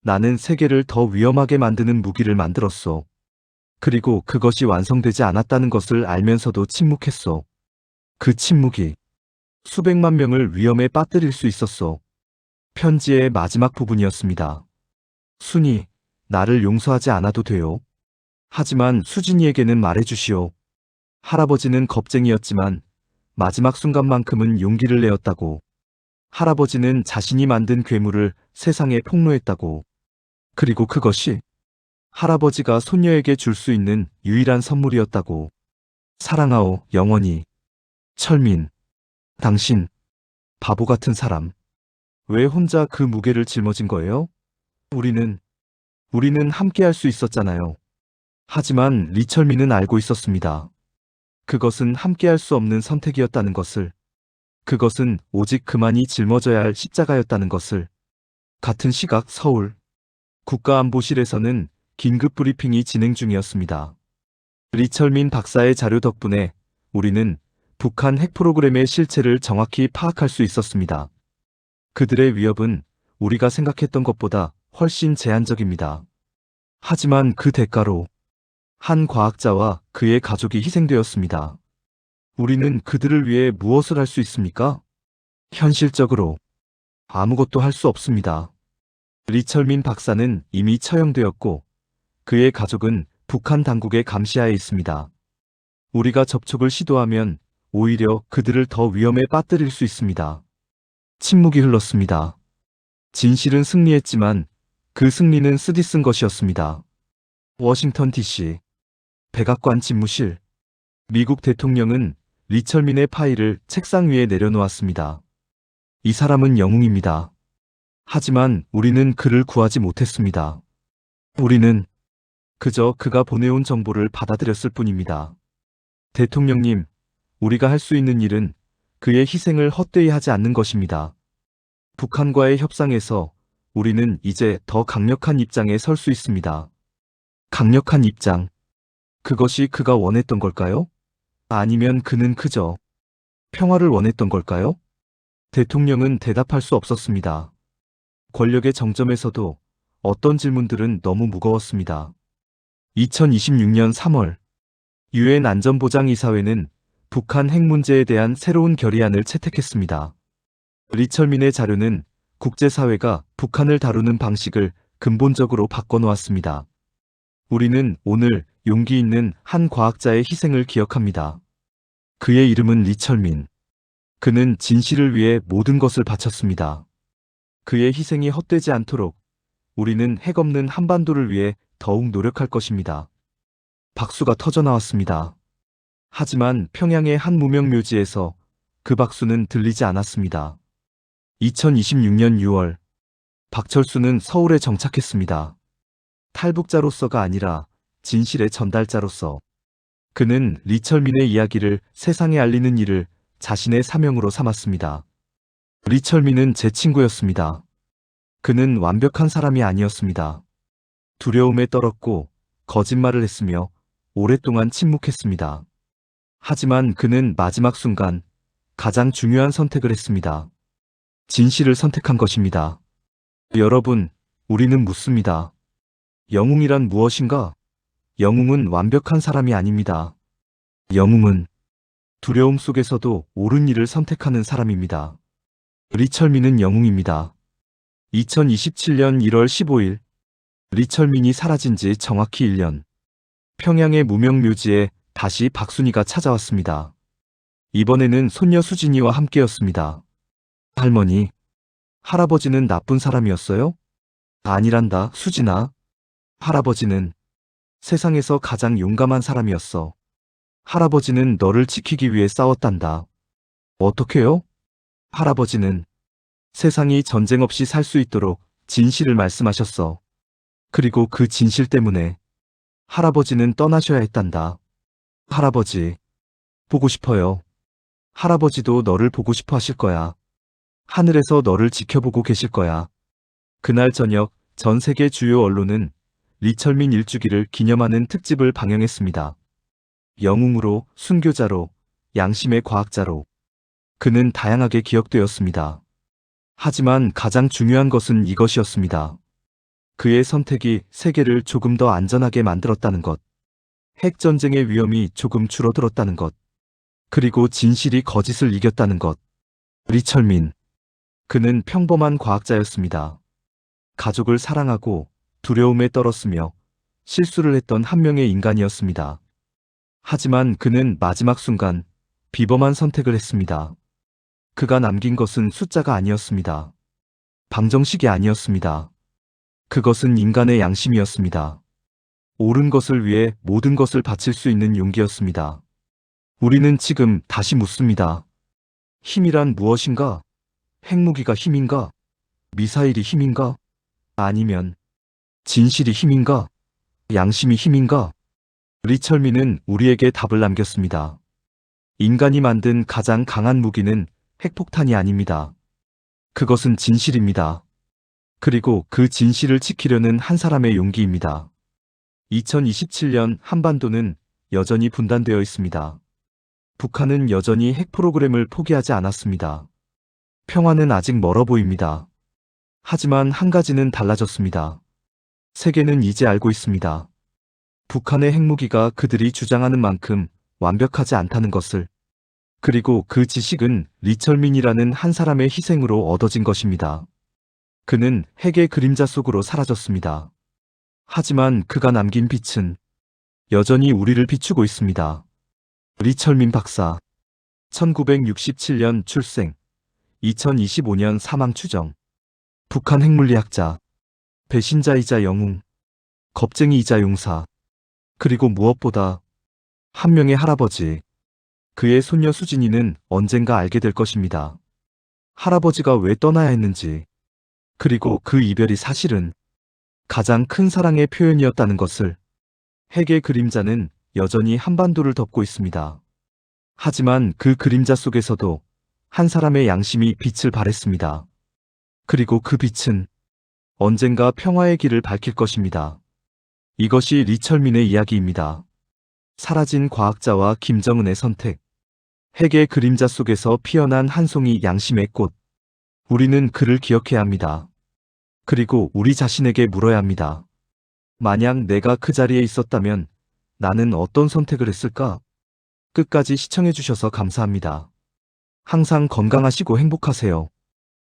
나는 세계를 더 위험하게 만드는 무기를 만들었소. 그리고 그것이 완성되지 않았다는 것을 알면서도 침묵했소. 그 침묵이 수백만 명을 위험에 빠뜨릴 수 있었소. 편지의 마지막 부분이었습니다. 순이, 나를 용서하지 않아도 돼요. 하지만 수진이에게는 말해주시오. 할아버지는 겁쟁이였지만 마지막 순간만큼은 용기를 내었다고. 할아버지는 자신이 만든 괴물을 세상에 폭로했다고. 그리고 그것이 할아버지가 손녀에게 줄 수 있는 유일한 선물이었다고. 사랑하오, 영원히. 철민. 당신, 바보 같은 사람. 왜 혼자 그 무게를 짊어진 거예요? 우리는 함께 할 수 있었잖아요. 하지만 리철민은 알고 있었습니다. 그것은 함께 할 수 없는 선택이었다는 것을. 그것은 오직 그만이 짊어져야 할 십자가였다는 것을. 같은 시각 서울. 국가안보실에서는 긴급 브리핑이 진행 중이었습니다. 리철민 박사의 자료 덕분에 우리는 북한 핵 프로그램의 실체를 정확히 파악할 수 있었습니다. 그들의 위협은 우리가 생각했던 것보다 훨씬 제한적입니다. 하지만 그 대가로 한 과학자와 그의 가족이 희생되었습니다. 우리는 그들을 위해 무엇을 할 수 있습니까? 현실적으로 아무것도 할 수 없습니다. 리철민 박사는 이미 처형되었고 그의 가족은 북한 당국의 감시하에 있습니다. 우리가 접촉을 시도하면 오히려 그들을 더 위험에 빠뜨릴 수 있습니다. 침묵이 흘렀습니다. 진실은 승리했지만 그 승리는 쓰디쓴 것이었습니다. 워싱턴 DC 백악관 집무실. 미국 대통령은 리철민의 파일을 책상 위에 내려놓았습니다. 이 사람은 영웅입니다. 하지만 우리는 그를 구하지 못했습니다. 우리는 그저 그가 보내온 정보를 받아들였을 뿐입니다. 대통령님, 우리가 할 수 있는 일은 그의 희생을 헛되이 하지 않는 것입니다. 북한과의 협상에서 우리는 이제 더 강력한 입장에 설 수 있습니다. 강력한 입장. 그것이 그가 원했던 걸까요? 아니면 그는 그저 평화를 원했던 걸까요? 대통령은 대답할 수 없었습니다. 권력의 정점에서도 어떤 질문들은 너무 무거웠습니다. 2026년 3월 유엔 안전보장이사회는 북한 핵 문제에 대한 새로운 결의안을 채택했습니다. 리철민의 자료는 국제사회가 북한을 다루는 방식을 근본적으로 바꿔놓았습니다. 우리는 오늘 용기 있는 한 과학자의 희생을 기억합니다. 그의 이름은 리철민. 그는 진실을 위해 모든 것을 바쳤습니다. 그의 희생이 헛되지 않도록 우리는 핵 없는 한반도를 위해 더욱 노력할 것입니다. 박수가 터져나왔습니다. 하지만 평양의 한 무명묘지에서 그 박수는 들리지 않았습니다. 2026년 6월 박철수는 서울에 정착했습니다. 탈북자로서가 아니라 진실의 전달자로서. 그는 리철민의 이야기를 세상에 알리는 일을 자신의 사명으로 삼았습니다. 리철민은 제 친구였습니다. 그는 완벽한 사람이 아니었습니다. 두려움에 떨었고 거짓말을 했으며 오랫동안 침묵했습니다. 하지만 그는 마지막 순간 가장 중요한 선택을 했습니다. 진실을 선택한 것입니다. 여러분, 우리는 묻습니다. 영웅이란 무엇인가? 영웅은 완벽한 사람이 아닙니다. 영웅은 두려움 속에서도 옳은 일을 선택하는 사람입니다. 리철민은 영웅입니다. 2027년 1월 15일 리철민이 사라진 지 정확히 1년. 평양의 무명묘지에 다시 박순이가 찾아왔습니다. 이번에는 손녀 수진이와 함께였습니다. 할머니, 할아버지는 나쁜 사람이었어요? 아니란다, 수진아. 할아버지는 세상에서 가장 용감한 사람이었어. 할아버지는 너를 지키기 위해 싸웠단다. 어떻게요? 할아버지는 세상이 전쟁 없이 살 수 있도록 진실을 말씀하셨어. 그리고 그 진실 때문에 할아버지는 떠나셔야 했단다. 할아버지, 보고 싶어요. 할아버지도 너를 보고 싶어 하실 거야. 하늘에서 너를 지켜보고 계실 거야. 그날 저녁 전 세계 주요 언론은 리철민 일주기를 기념하는 특집을 방영했습니다. 영웅으로, 순교자로, 양심의 과학자로. 그는 다양하게 기억되었습니다. 하지만 가장 중요한 것은 이것이었습니다. 그의 선택이 세계를 조금 더 안전하게 만들었다는 것. 핵전쟁의 위험이 조금 줄어들었다는 것. 그리고 진실이 거짓을 이겼다는 것. 리철민. 그는 평범한 과학자였습니다. 가족을 사랑하고 두려움에 떨었으며 실수를 했던 한 명의 인간이었습니다. 하지만 그는 마지막 순간 비범한 선택을 했습니다. 그가 남긴 것은 숫자가 아니었습니다. 방정식이 아니었습니다. 그것은 인간의 양심이었습니다. 옳은 것을 위해 모든 것을 바칠 수 있는 용기였습니다. 우리는 지금 다시 묻습니다. 힘이란 무엇인가? 핵무기가 힘인가? 미사일이 힘인가? 아니면 진실이 힘인가? 양심이 힘인가? 리철민은 우리에게 답을 남겼습니다. 인간이 만든 가장 강한 무기는 핵폭탄이 아닙니다. 그것은 진실입니다. 그리고 그 진실을 지키려는 한 사람의 용기입니다. 2027년 한반도는 여전히 분단되어 있습니다. 북한은 여전히 핵 프로그램을 포기하지 않았습니다. 평화는 아직 멀어 보입니다. 하지만 한 가지는 달라졌습니다. 세계는 이제 알고 있습니다. 북한의 핵무기가 그들이 주장하는 만큼 완벽하지 않다는 것을. 그리고 그 지식은 리철민이라는 한 사람의 희생으로 얻어진 것입니다. 그는 핵의 그림자 속으로 사라졌습니다. 하지만 그가 남긴 빛은 여전히 우리를 비추고 있습니다. 리철민 박사. 1967년 출생, 2025년 사망 추정. 북한 핵물리학자, 배신자이자 영웅, 겁쟁이이자 용사, 그리고 무엇보다 한 명의 할아버지. 그의 손녀 수진이는 언젠가 알게 될 것입니다. 할아버지가 왜 떠나야 했는지, 그리고 그 이별이 사실은 가장 큰 사랑의 표현이었다는 것을. 핵의 그림자는 여전히 한반도를 덮고 있습니다. 하지만 그 그림자 속에서도 한 사람의 양심이 빛을 발했습니다. 그리고 그 빛은 언젠가 평화의 길을 밝힐 것입니다. 이것이 리철민의 이야기입니다. 사라진 과학자와 김정은의 선택. 핵의 그림자 속에서 피어난 한 송이 양심의 꽃. 우리는 그를 기억해야 합니다. 그리고 우리 자신에게 물어야 합니다. 만약 내가 그 자리에 있었다면 나는 어떤 선택을 했을까? 끝까지 시청해주셔서 감사합니다. 항상 건강하시고 행복하세요.